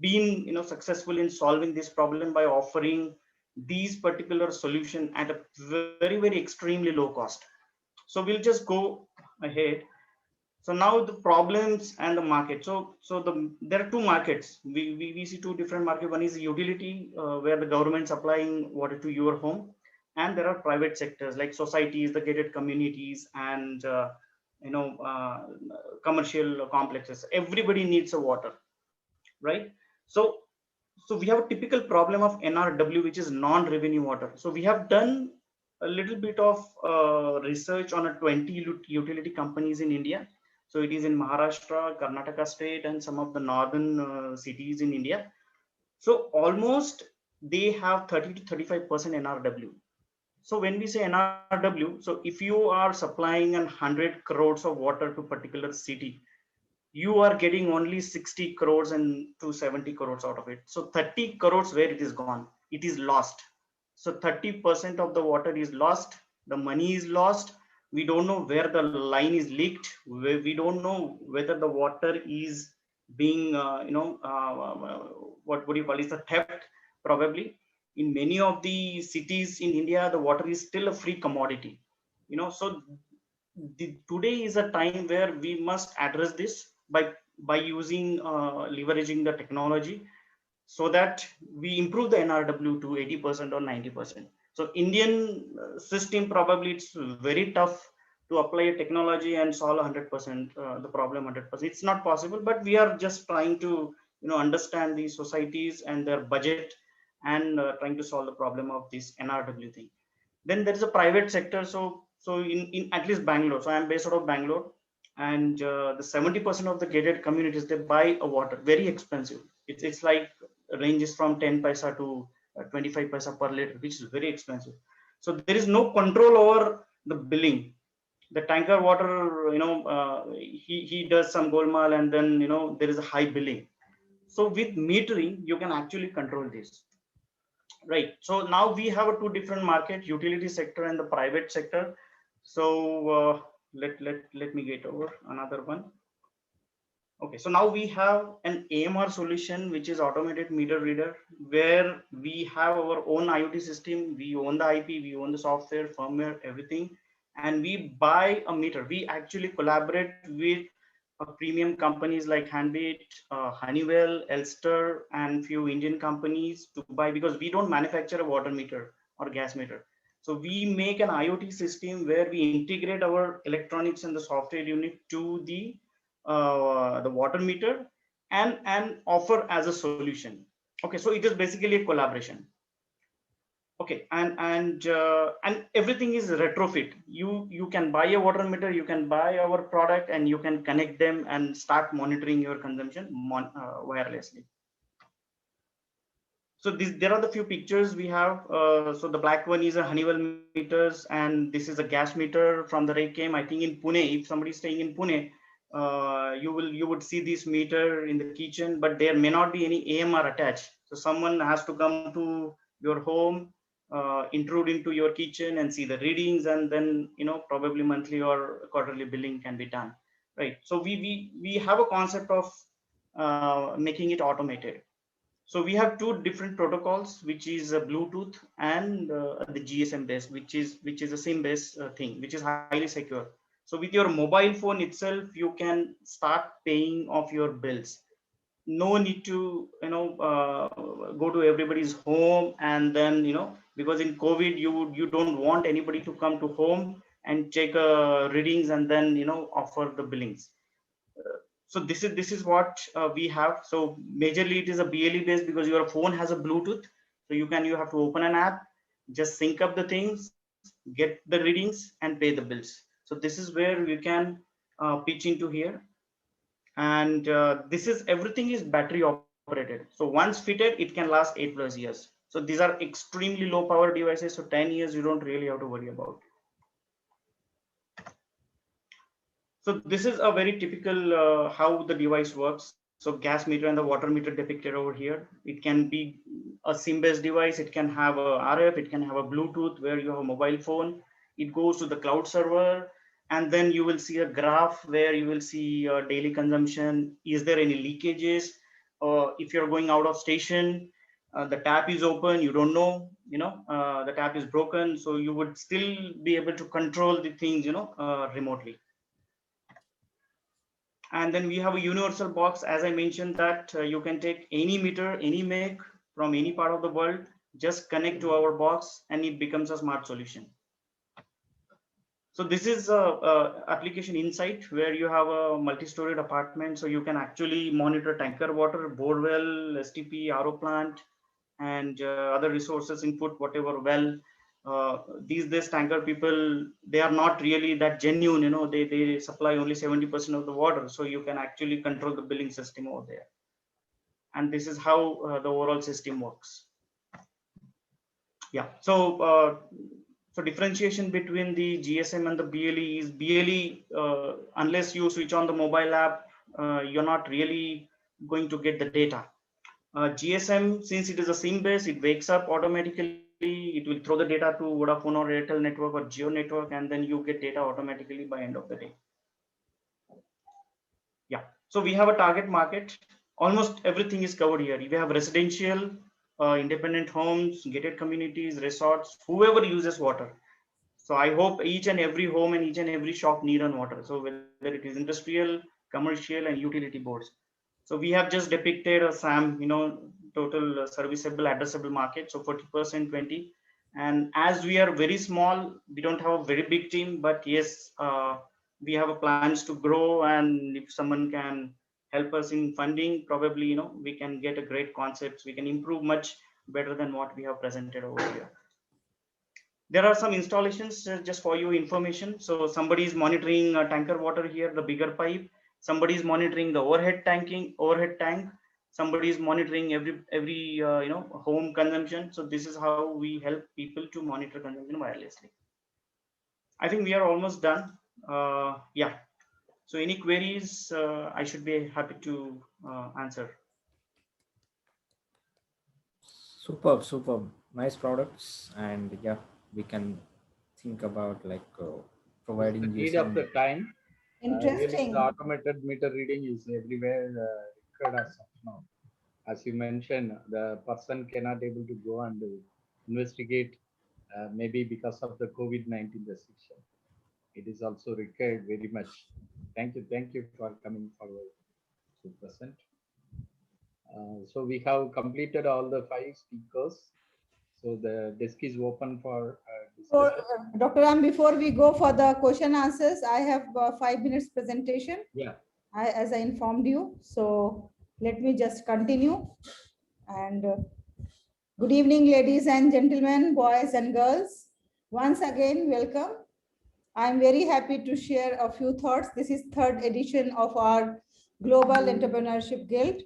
been successful in solving this problem by offering these particular solution at a very, very extremely low cost. So we'll just go ahead. So now the problems and the market. There are two markets. We see two different markets. One is utility, where the government supplying water to your home, and there are private sectors like societies, the gated communities, and commercial complexes. Everybody needs a water, right? So we have a typical problem of NRW, which is non-revenue water. So we have done a little bit of research on a 20 utility companies in India. So it is in Maharashtra, Karnataka state, and some of the northern cities in India. So almost they have 30 to 35% NRW. So when we say NRW, so if you are supplying 100 crores of water to particular city, you are getting only 60 crores and to 70 crores out of it. So 30 crores, where it is gone, it is lost. So 30% of the water is lost, the money is lost. We don't know where the line is leaked. We don't know whether the water is being, what do you call it, the theft, probably. In many of the cities in India, the water is still a free commodity. So today is a time where we must address this by using leveraging the technology, so that we improve the NRW to 80% or 90%. So Indian system, probably it's very tough to apply a technology and solve 100% the problem 100%. It's not possible, but we are just trying to understand the societies and their budget, and trying to solve the problem of this NRW thing. Then there is a private sector. So in at least Bangalore, so I am based out of Bangalore, and the 70% of the gated communities, they buy a water very expensive. It's like ranges from 10 paisa to 25 paisa per liter, which is very expensive. So there is no control over the billing. The tanker water, he does some golmaal, and then there is a high billing. So with metering, you can actually control this. Right. So now we have two different markets, utility sector and the private sector. So let me get over another one. Okay, so now we have an AMR solution, which is automated meter reader, where we have our own IoT system. We own the IP, we own the software, firmware, everything, and we buy a meter. We actually collaborate with premium companies like Handbit, Honeywell, Elster, and few Indian companies to buy, because we don't manufacture a water meter or gas meter. So we make an IoT system where we integrate our electronics and the software unit to the water meter and offer as a solution. Okay, so it is basically a collaboration. Okay, and everything is retrofit. You can buy a water meter, you can buy our product, and you can connect them and start monitoring your consumption wirelessly. So there are the few pictures we have. So the black one is a Honeywell meters, and this is a gas meter from the RayChem. I think in Pune, if somebody is staying in Pune, you would see this meter in the kitchen, but there may not be any AMR attached. So someone has to come to your home, intrude into your kitchen and see the readings, and then probably monthly or quarterly billing can be done, right? So we have a concept of making it automated. So we have two different protocols, which is Bluetooth and the GSM based, which is a SIM based thing, which is highly secure. So with your mobile phone itself, you can start paying off your bills. No need to go to everybody's home, and then because in COVID you don't want anybody to come to home and check readings and then offer the billings. So this is what we have. So majorly it is a BLE based, because your phone has a Bluetooth, so you have to open an app, just sync up the things, get the readings, and pay the bills. So this is where you can pitch into here. And everything is battery operated. So once fitted, it can last 8+ years. So these are extremely low power devices. So 10 years, you don't really have to worry about. So this is a very typical how the device works. So gas meter and the water meter depicted over here. It can be a SIM-based device. It can have a RF. It can have a Bluetooth where you have a mobile phone. It goes to the cloud server. And then you will see a graph where you will see daily consumption. Is there any leakages? If you're going out of station, the tap is open, you don't know, the tap is broken. So you would still be able to control the things, remotely. And then we have a universal box. As I mentioned that you can take any meter, any make from any part of the world, just connect to our box and it becomes a smart solution. So this is a application insight where you have a multi-storied apartment. So you can actually monitor tanker water, bore well, STP, RO plant, and other resources input, whatever well. These days tanker people, they are not really that genuine, they supply only 70% of the water. So you can actually control the billing system over there. And this is how the overall system works. Yeah, so so differentiation between the GSM and the BLE is BLE, unless you switch on the mobile app, you're not really going to get the data. GSM, since it is a SIM base, it wakes up automatically. It will throw the data to Vodafone or Airtel network or Jio network, and then you get data automatically by end of the day. Yeah, so we have a target market. Almost everything is covered here. We have residential, independent homes, gated communities, resorts, whoever uses water. So I hope each and every home and each and every shop need on water. So whether it is industrial, commercial, and utility boards. So we have just depicted a SAM, total serviceable addressable market. So 40%, 20. And as we are very small, we don't have a very big team, but yes, we have plans to grow. And if someone can help us in funding, probably, we can get a great concepts. We can improve much better than what we have presented over here. There are some installations just for your information. So somebody is monitoring tanker water here, the bigger pipe. Somebody is monitoring the overhead tank. Somebody is monitoring every home consumption. So this is how we help people to monitor consumption wirelessly. I think we are almost done. Yeah. So any queries, I should be happy to answer. Superb. Nice products, and yeah, we can think about like providing The you need some of the time. Really, Interesting. the automated meter reading is everywhere required as of now. As you mentioned, the person cannot able to go and investigate, maybe because of the COVID-19 restriction. It is also required very much. Thank you for coming forward to present. So we have completed all the 5 speakers. So the desk is open for So, discussion. Dr. Ram, before we go for the question answers, I have 5 minutes presentation. Yeah. As I informed you. So let me just continue. And good evening, ladies and gentlemen, boys and girls. Once again, welcome. I'm very happy to share a few thoughts. This is 3rd edition of our Global Entrepreneurship Guild.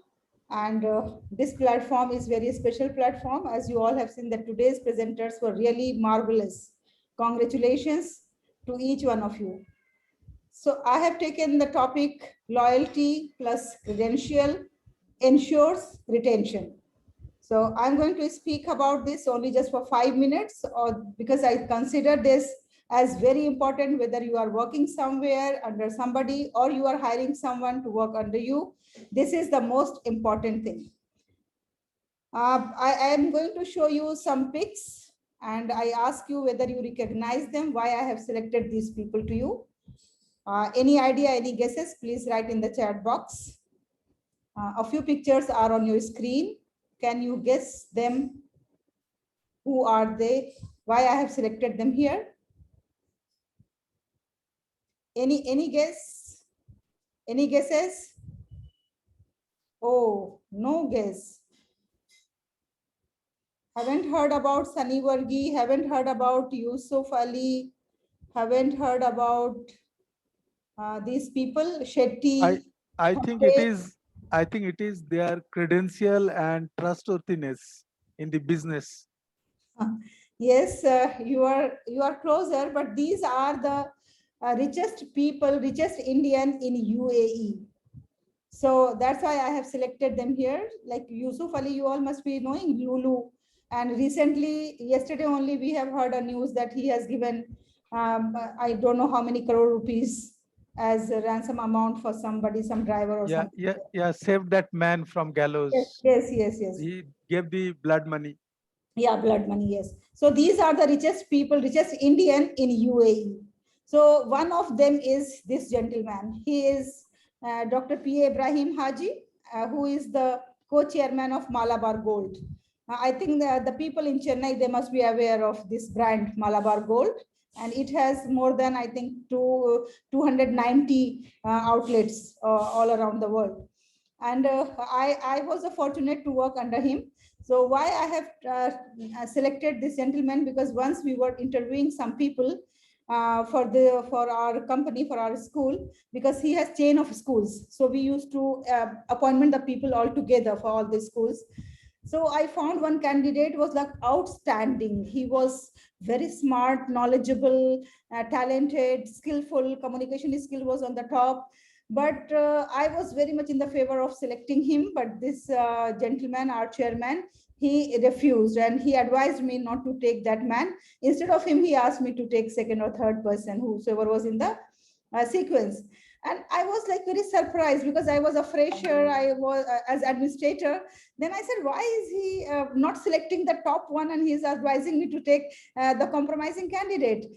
And this platform is very special platform. As you all have seen that today's presenters were really marvelous. Congratulations to each one of you. So I have taken the topic loyalty plus credential ensures retention. So I'm going to speak about this only just for 5 minutes, or because I consider this as very important, whether you are working somewhere under somebody or you are hiring someone to work under you. This is the most important thing. I am going to show you some pics and I ask you whether you recognize them, why I have selected these people to you. Any idea, any guesses, please write in the chat box. A few pictures are on your screen. Can you guess them? Who are they? Why I have selected them here? Any guess? Any guesses? Oh, no guess. Haven't heard about Sunny Varghese, haven't heard about Yusuf Ali, haven't heard about these people, Shetty. I think it is their credential and trustworthiness in the business. Yes, you are closer, but these are the richest people, richest Indian in UAE. So that's why I have selected them here. Like Yusuf Ali, you all must be knowing Lulu. And recently, yesterday only, we have heard a news that he has given I don't know how many crore rupees as a ransom amount for somebody, some driver or something. Yeah. Saved that man from gallows. Yes. He gave the blood money. Yeah, blood money, yes. So these are the richest people, richest Indian in UAE. So one of them is this gentleman. He is Dr. P. Ibrahim Haji, who is the co-chairman of Malabar Gold. I think the people in Chennai, they must be aware of this brand Malabar Gold. And it has more than, I think, 290 outlets all around the world. And I was fortunate to work under him. So why I have selected this gentleman, because once we were interviewing some people for our company, for our school, because he has chain of schools. So we used to appointment the people all together for all the schools. So I found one candidate was like outstanding. He was very smart, knowledgeable, talented, skillful, communication skill was on the top. But I was very much in the favor of selecting him. But this gentleman, our chairman, he refused and he advised me not to take that man. Instead of him, he asked me to take second or third person, whosoever was in the sequence. And I was like very surprised because I was a fresher, I was as administrator. Then I said, why is he not selecting the top one and he's advising me to take the compromising candidate?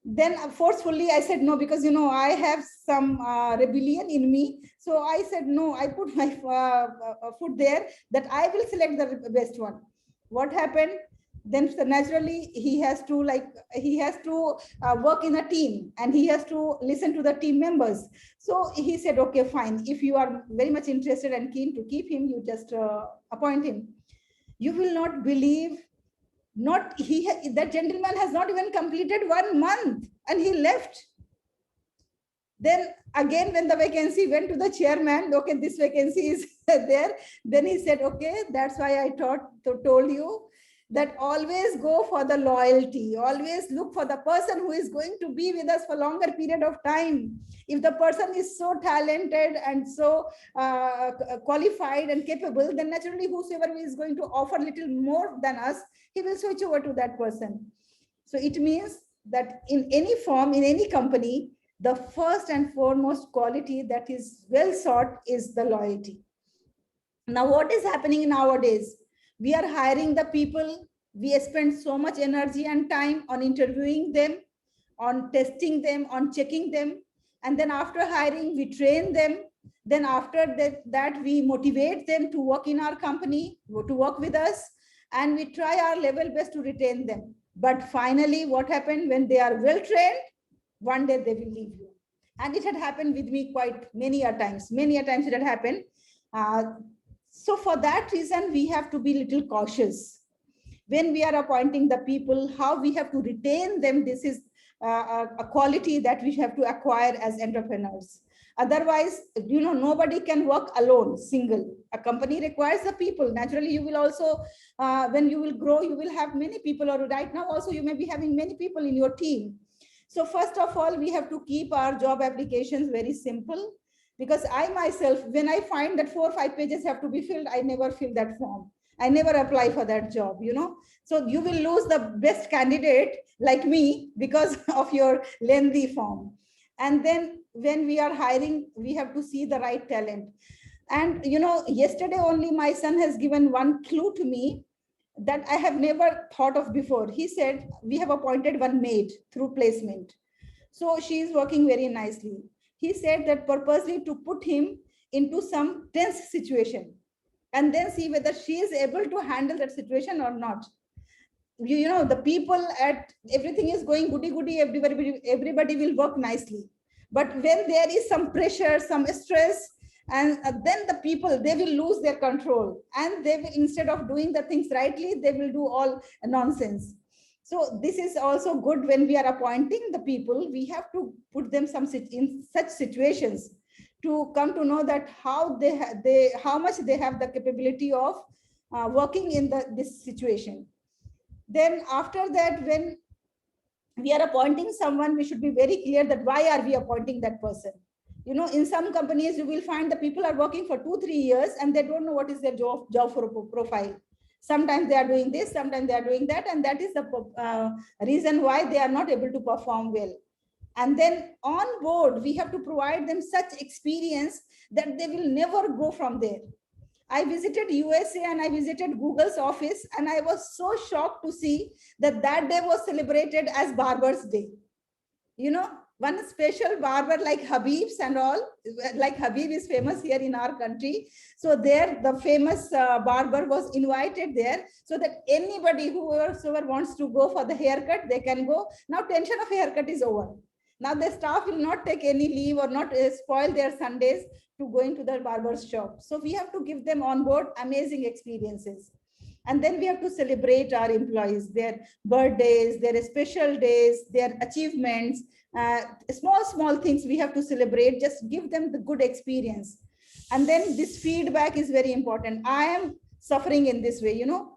Then forcefully I said no, because I have some rebellion in me. So I said no, I put my foot there that I will select the best one. What happened? Then naturally he has to work in a team and he has to listen to the team members. So he said, okay, fine. If you are very much interested and keen to keep him, you just appoint him. You will not believe, that gentleman has not even completed 1 month and he left. Then again, when the vacancy went to the chairman, okay, this vacancy is there. Then he said, okay, that's why I told you that always go for the loyalty, always look for the person who is going to be with us for longer period of time. If the person is so talented and so qualified and capable, then naturally whosoever is going to offer little more than us, he will switch over to that person. So it means that in any form, in any company, the first and foremost quality that is well sought is the loyalty. Now, what is happening nowadays? We are hiring the people. We spend so much energy and time on interviewing them, on testing them, on checking them. And then after hiring, we train them. Then after that, we motivate them to work in our company, to work with us. And we try our level best to retain them. But finally, what happened when they are well trained? One day they will leave you. And it had happened with me quite many a times it had happened. So for that reason, we have to be a little cautious. When we are appointing the people, how we have to retain them, this is a quality that we have to acquire as entrepreneurs. Otherwise, nobody can work alone, single. A company requires the people. Naturally, you will also, when you will grow, you will have many people, or right now also you may be having many people in your team. So first of all, we have to keep our job applications very simple. Because I myself, when I find that 4 or 5 pages have to be filled, I never fill that form. I never apply for that job, So you will lose the best candidate like me because of your lengthy form. And then when we are hiring, we have to see the right talent. And, yesterday only my son has given one clue to me that I have never thought of before. He said, we have appointed one maid through placement. So she is working very nicely. He said that purposely to put him into some tense situation and then see whether she is able to handle that situation or not. The people at everything is going goody, everybody will work nicely. But when there is some pressure, some stress, and then the people, they will lose their control and they will, instead of doing the things rightly, they will do all nonsense. So this is also good when we are appointing the people, we have to put them in such situations to come to know that how much they have the capability of working in this situation. Then after that, when we are appointing someone, we should be very clear that why are we appointing that person? In some companies, you will find the people are working for 2-3 years and they don't know what is their job profile. Sometimes they are doing this, sometimes they are doing that, and that is the reason why they are not able to perform well. And then on board, we have to provide them such experience that they will never go from there. I visited USA and I visited Google's office, and I was so shocked to see that that day was celebrated as Barber's Day. You know, one special barber like Habib's and all, like Habib is famous here in our country. So there, the famous barber was invited there so that anybody whoever wants to go for the haircut, they can go. Now tension of haircut is over. Now the staff will not take any leave or not spoil their Sundays to go into the barber's shop. So we have to give them on board amazing experiences. And then we have to celebrate our employees, their birthdays, their special days, their achievements, small things we have to celebrate, just give them the good experience. And then this feedback is very important. I am suffering in this way, you know.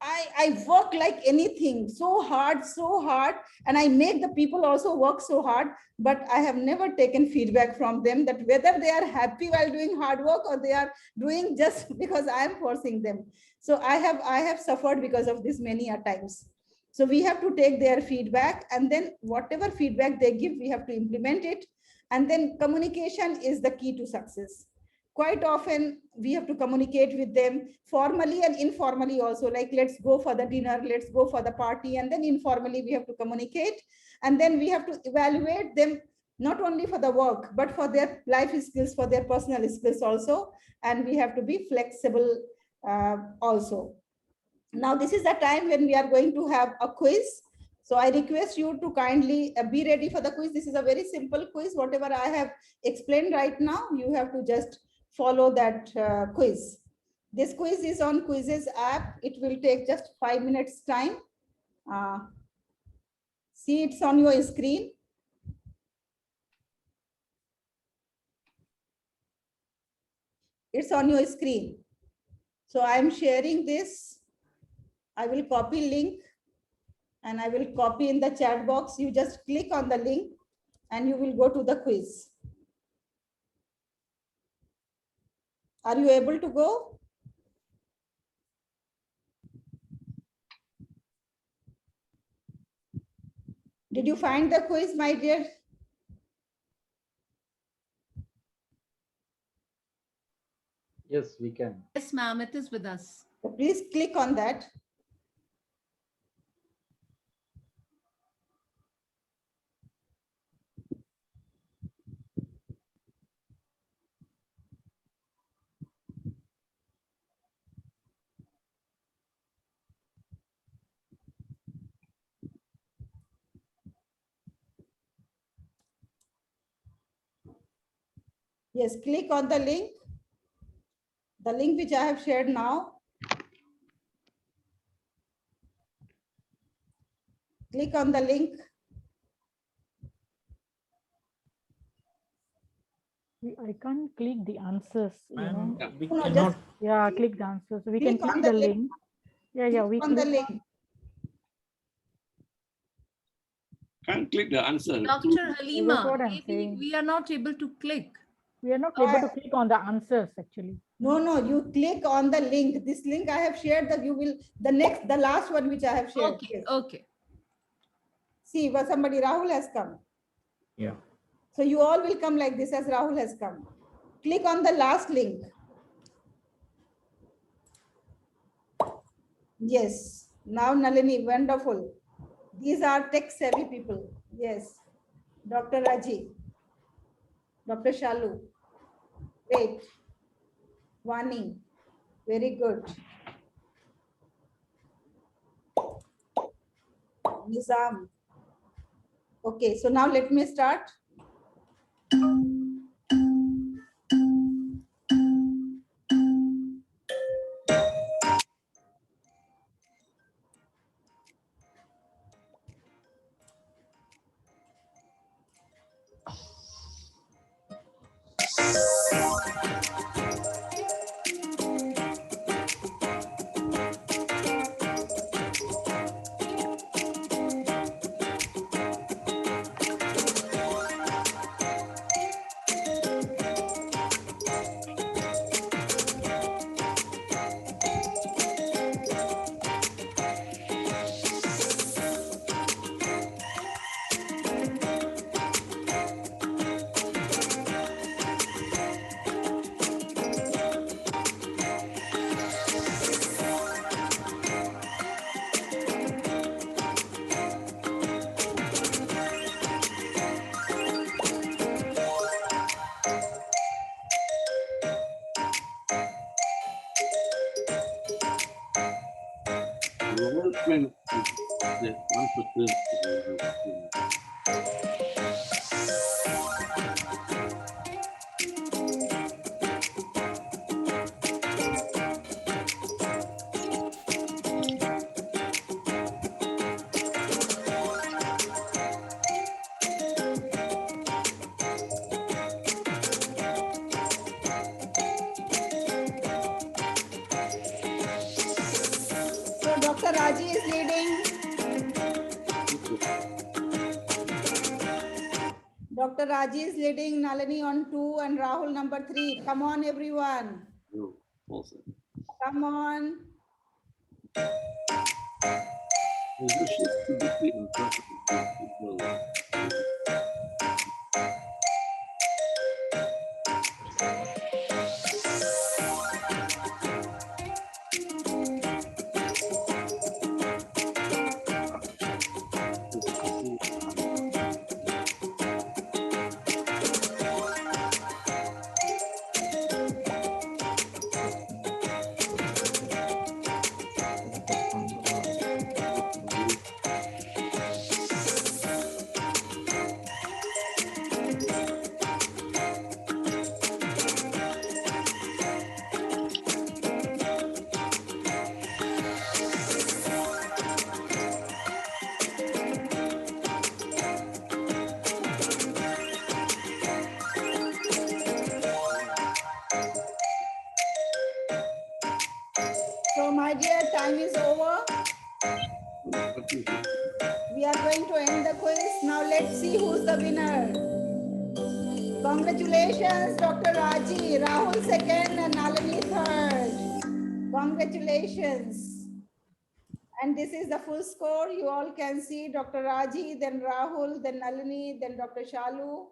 I work like anything, so hard, and I make the people also work so hard, but I have never taken feedback from them that whether they are happy while doing hard work or they are doing just because I am forcing them. So I have suffered because of this many a times. So we have to take their feedback, and then whatever feedback they give, we have to implement it. And then communication is the key to success. Quite often we have to communicate with them formally and informally also, like let's go for the dinner, let's go for the party, and then informally we have to communicate. And then we have to evaluate them not only for the work, but for their life skills, for their personal skills also. And we have to be flexible also. Now this is the time when we are going to have a quiz. So I request you to kindly be ready for the quiz. This is a very simple quiz. Whatever I have explained right now, you have to just follow that quiz. This quiz is on Quizzes app. It will take just 5 minutes time. See, it's on your screen. It's on your screen. So I'm sharing this. I will copy link and I will copy in the chat box. You just click on the link and you will go to the quiz. Are you able to go? Did you find the quiz, my dear? Yes, we can. Yes, ma'am, it is with us. So please click on that. Yes, click on the link which I have shared now. Click on the link. I can't click the answers. Ma'am, we No, cannot. Yeah, click the answers. We can Click on click the the link. link. Yeah, we on the click. link. Can't click the answer. Dr. That's Halima, what I'm maybe saying. we are not able to click. We are not able to click on the answers actually. No, you click on the link. This link I have shared that you will, the last one which I have shared. Okay, Yes. okay. See, but somebody, Rahul has come. Yeah. So you all will come like this as Rahul has come. Click on the last link. Yes. Now Nalini, wonderful. These are tech savvy people. Yes. Dr. Raji. Dr. Shalu. Great. Vani. Very good. Nizam. Okay, so now let me start. Yeah, 1%. So Dr. Raji is leading. Dr. Raji is leading, Nalini on 2 and Rahul number 3. Come on, everyone. No, also. Come on. There's a shift to between people. So my dear, time is over. We are going to end the quiz. Now let's see who's the winner. Congratulations, Dr. Raji. Rahul second and Nalini third. Congratulations. And this is the full score. You all can see Dr. Raji, then Rahul, then Nalini, then Dr. Shalu,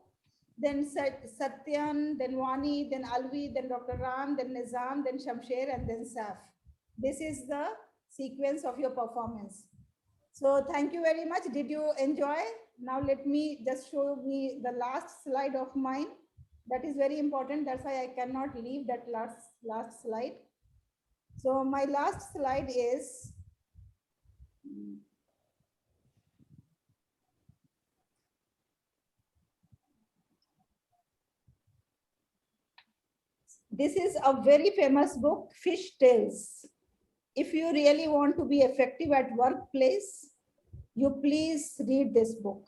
then Satyan, then Wani, then Alvi, then Dr. Ram, then Nizam, then Shamsher, and then Saf. This is the sequence of your performance. So thank you very much. Did you enjoy? Now let me just show me the last slide of mine. That is very important. That's why I cannot leave that last slide. So my last slide is this is a very famous book, Fish Tales. If you really want to be effective at workplace, you please read this book.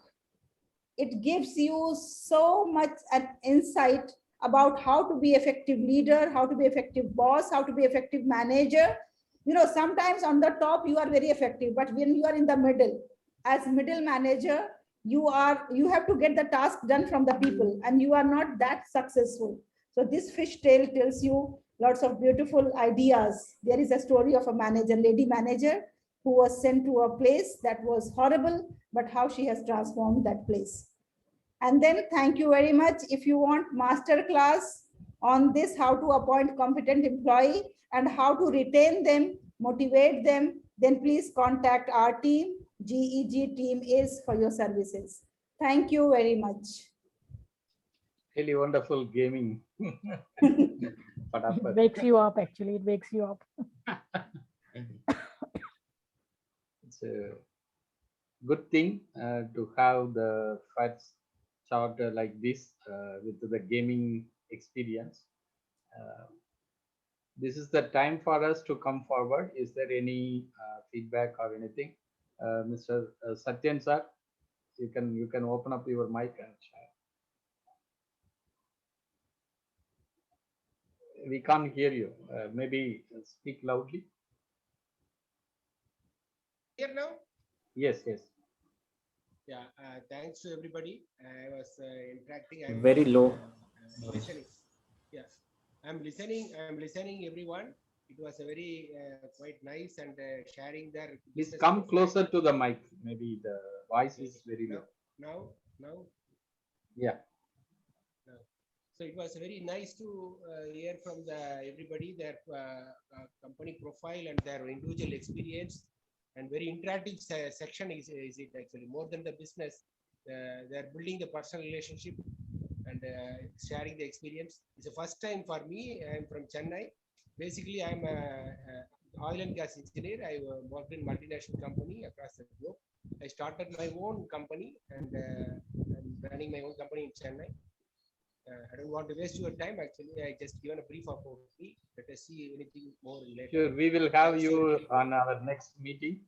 It gives you so much an insight about how to be effective leader, how to be effective boss, how to be effective manager. You know, sometimes on the top you are very effective, but when you are in the middle, as middle manager, you have to get the task done from the people and you are not that successful. So this fish tale tells you lots of beautiful ideas. There is a story of a manager, lady manager, who was sent to a place that was horrible, but how she has transformed that place. And then thank you very much. If you want master class on this, how to appoint competent employee and how to retain them, motivate them, then please contact our team. GEG team is for your services. Thank you very much. Really wonderful gaming. It wakes you up, actually. It wakes you up. It's a good thing to have the first charter like this with the gaming experience. This is the time for us to come forward. Is there any feedback or anything? Mr. Satyan sir, you can open up your mic and share. We can't hear you. Maybe speak loudly. Here now? Yes, yes. Yeah, thanks to everybody. I was interacting. Very low. Listening. Yes, I'm listening everyone. It was a very quite nice and sharing their. Please come closer to the mic. Maybe the voice is very low. Now. Yeah. So it was very nice to hear from everybody their company profile and their individual experience, and very interactive section is it actually more than the business. They're building the personal relationship and sharing the experience. It's the first time for me. I'm from Chennai. Basically, I'm oil and gas engineer. I worked in multinational company across the globe. I started my own company and I'm running my own company in Chennai. I don't want to waste your time. Actually, I just given a brief about me. Let us see anything more later. Sure, we will have you on our next meeting.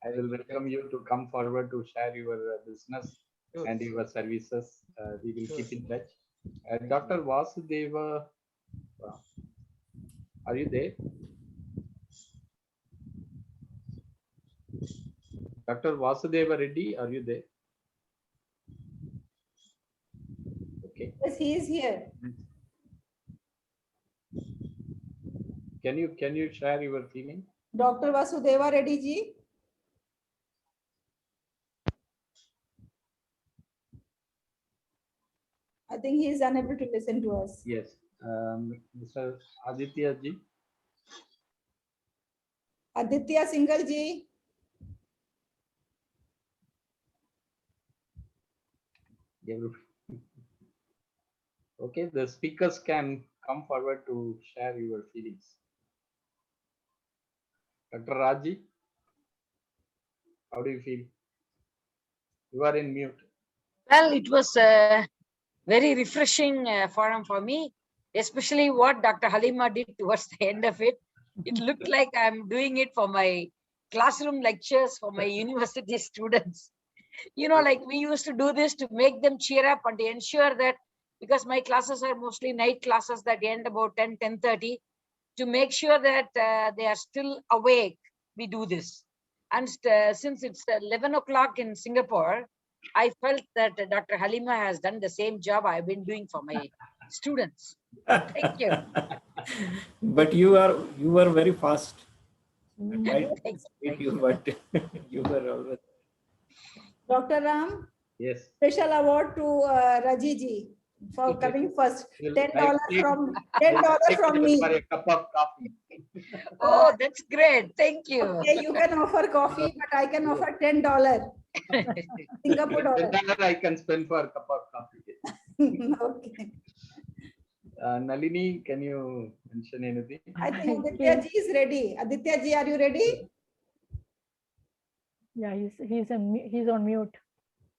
I will welcome you to come forward to share your business Sure. and your services. We will Sure. keep in touch. Dr. Vasudeva, are you there? Dr. Vasudeva Reddy, are you there? Okay. Yes, he is here. Can you share your feeling? Dr. Vasudeva Reddy ji. I think he is unable to listen to us. Yes. Mr. Aditya ji. Aditya Singhal ji. Okay, the speakers can come forward to share your feelings. Dr. Raji, how do you feel? You are in mute. Well, it was a very refreshing forum for me, especially what Dr. Halima did towards the end of it. It looked like I'm doing it for my classroom lectures for my university students. You know, like we used to do this to make them cheer up and to ensure that, because my classes are mostly night classes that end about 10:30, to make sure that they are still awake, we do this. And since it's 11 o'clock in Singapore, I felt that Dr. Halima has done the same job I've been doing for my students. Thank you. But you were very fast. Right? Thanks. You were always. Dr. Ram, yes. Special award to Raji ji for coming first. $10 from me. For a cup of coffee. Oh, that's great. Thank you. Okay, you can offer coffee, but I can offer $10. Singapore dollar. $10 I can spend for a cup of coffee. Okay. Nalini, can you mention anything? I think Aditya ji is ready. Aditya ji, are you ready? Yeah, he's on mute.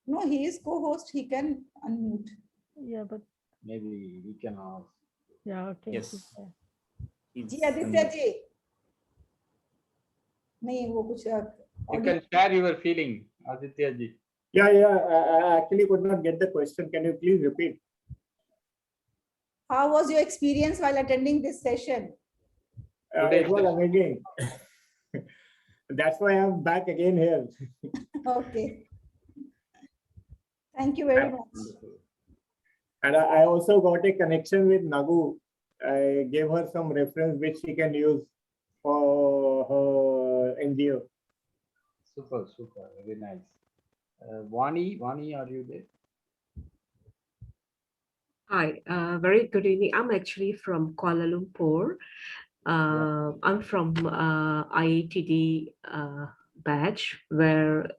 No, he is co-host. He can unmute. Yeah, but maybe we can ask. Yeah, okay. Yes. जी आदित्य जी नहीं वो कुछ You can share your feeling, Aditya ji. Yeah, I actually could not get the question. Can you please repeat? How was your experience while attending this session? It was amazing. That's why I'm back again here. Okay. Thank you very much. And I also got a connection with Nagu. I gave her some reference which she can use for her NGO. Super, very nice. Vani, are you there? Hi, very good evening. I'm actually from Kuala Lumpur. I'm from IATD batch where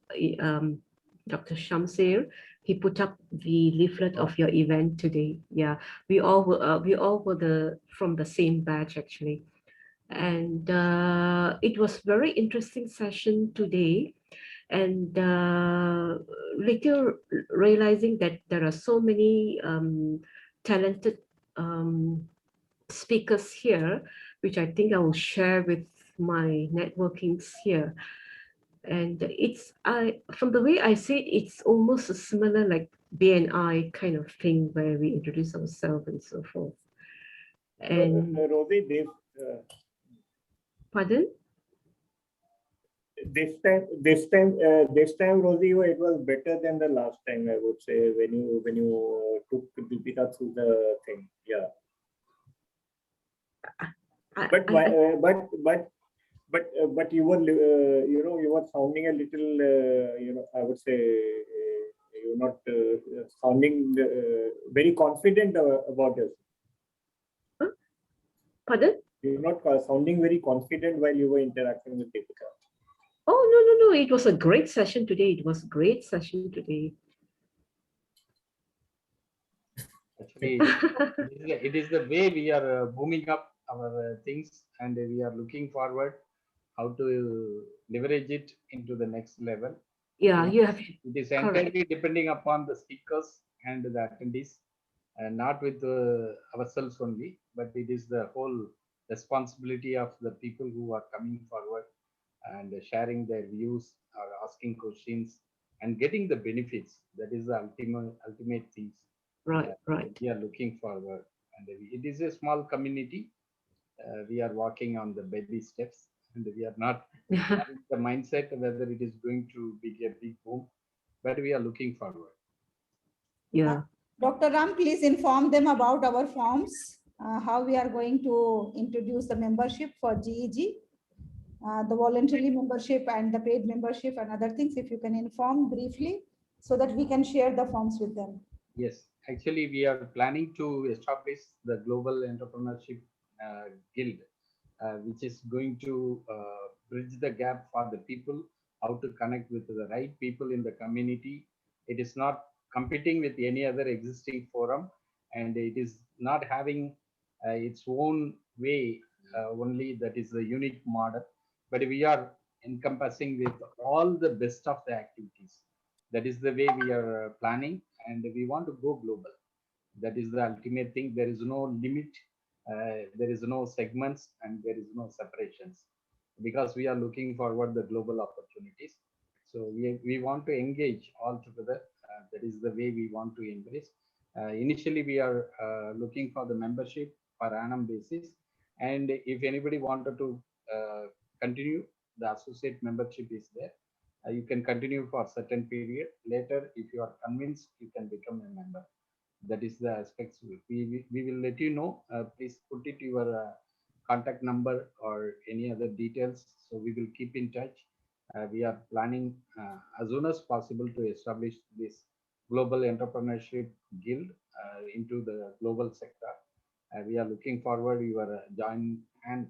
Dr. Shamsir, he put up the leaflet of your event today. Yeah, we all were from the same batch actually. And it was very interesting session today. And later realizing that there are so many talented speakers here, which I think I will share with my networkings here. And it's from the way I see it, it's almost a similar like BNI kind of thing where we introduce ourselves and so forth. And Rosie, pardon? This time, Rosie, it was better than the last time. I would say when you took Deepika through the thing, yeah. But you were you were sounding a little I would say you're not sounding very confident about us. Huh? Pardon? You're not sounding very confident while you were interacting with Deepika. Oh, no. It was a great session today. Actually, it is the way we are booming up our things and we are looking forward how to leverage it into the next level. Yeah, you have It is correct. entirely depending upon the speakers and the attendees, and not with ourselves only, but it is the whole responsibility of the people who are coming forward and sharing their views or asking questions and getting the benefits. That is the ultimate things Right, right. we are looking forward. And it is a small community. We are walking on the baby steps, and we are not having the mindset whether it is going to be a big boom, but we are looking forward. Yeah. Dr. Ram, please inform them about our forms, how we are going to introduce the membership for GEG, the voluntary membership and the paid membership and other things, if you can inform briefly so that we can share the forms with them. Yes, actually, we are planning to establish the Global Entrepreneurship Guild, which is going to bridge the gap for the people, how to connect with the right people in the community. It is not competing with any other existing forum, and it is not having its own way only, that is the unique model, but we are encompassing with all the best of the activities. That is the way we are planning, and we want to go global. That is the ultimate thing. There is no limit, there is no segments, and there is no separations, because we are looking forward the global opportunities. So we want to engage all together. That is the way we want to embrace. Initially, we are looking for the membership per annum basis, and if anybody wanted to continue, the associate membership is there. You can continue for a certain period. Later, if you are convinced, you can become a member. That is the aspects. We will let you know. Please put it your contact number or any other details, so we will keep in touch. We are planning as soon as possible to establish this Global Entrepreneurship Guild into the global sector. We are looking forward your join hand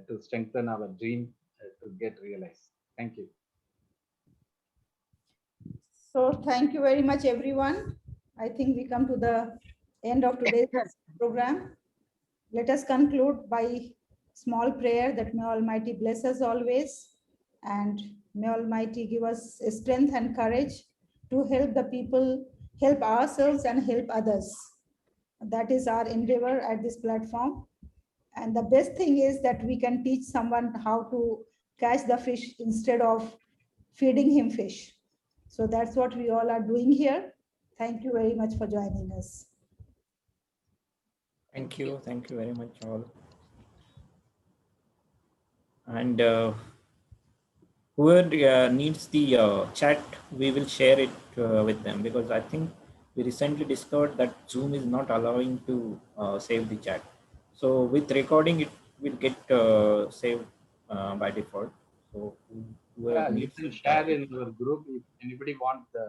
to strengthen our dream to get realized. Thank you. So thank you very much, everyone. I think we come to the end of today's program. Let us conclude by small prayer that may Almighty bless us always, and may Almighty give us strength and courage to help the people, help ourselves and help others. That is our endeavor at this platform. And the best thing is that we can teach someone how to catch the fish instead of feeding him fish. So that's what we all are doing here. Thank you very much for joining us. Thank you very much all. And whoever needs the chat, we will share it with them, because I think we recently discovered that Zoom is not allowing to save the chat. So with recording, it will get saved by default. So whoever You needs can it, share in your group if anybody wants the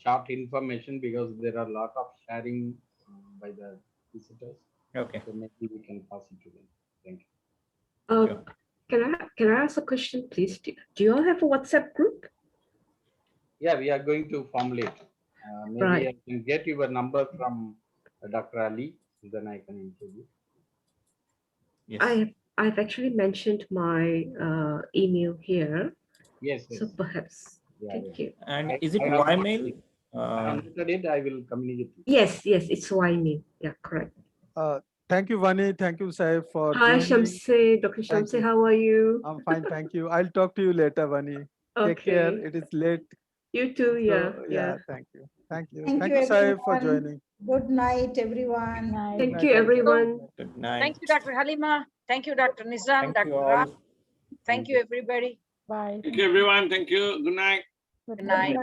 chart information, because there are a lot of sharing by the visitors. Okay. So maybe we can pass it to them. Thank you. Can I ask a question, please? Do you all have a WhatsApp group? Yeah, we are going to formulate. Maybe Right. I can get your number from Dr. Ali, then I can introduce. Yes. I've actually mentioned my email here. Yes. So perhaps. Yeah, Thank you. And is it I have Ymail? I noted it. I will communicate. Yes, it's Ymail. Yeah, correct. Thank you, Vani. Thank you, Saib, for Hi, joining. Shamsi. Dr. Thank Shamsi, you. how are you? I'm fine, thank you. I'll talk to you later, Vani. Take care. Okay. It is late. You too. So, Yeah. thank you. Thank you. Thank Thank you, you, Saib, for everyone. joining. Good night, everyone. Thank night, you, everyone. Good night. Thank you, Dr. Halima. Thank you, Dr. Nizam, Thank you Dr. all. Ram. Thank you, everybody. Bye. Thank you, everyone. Thank you. Good night. Good night.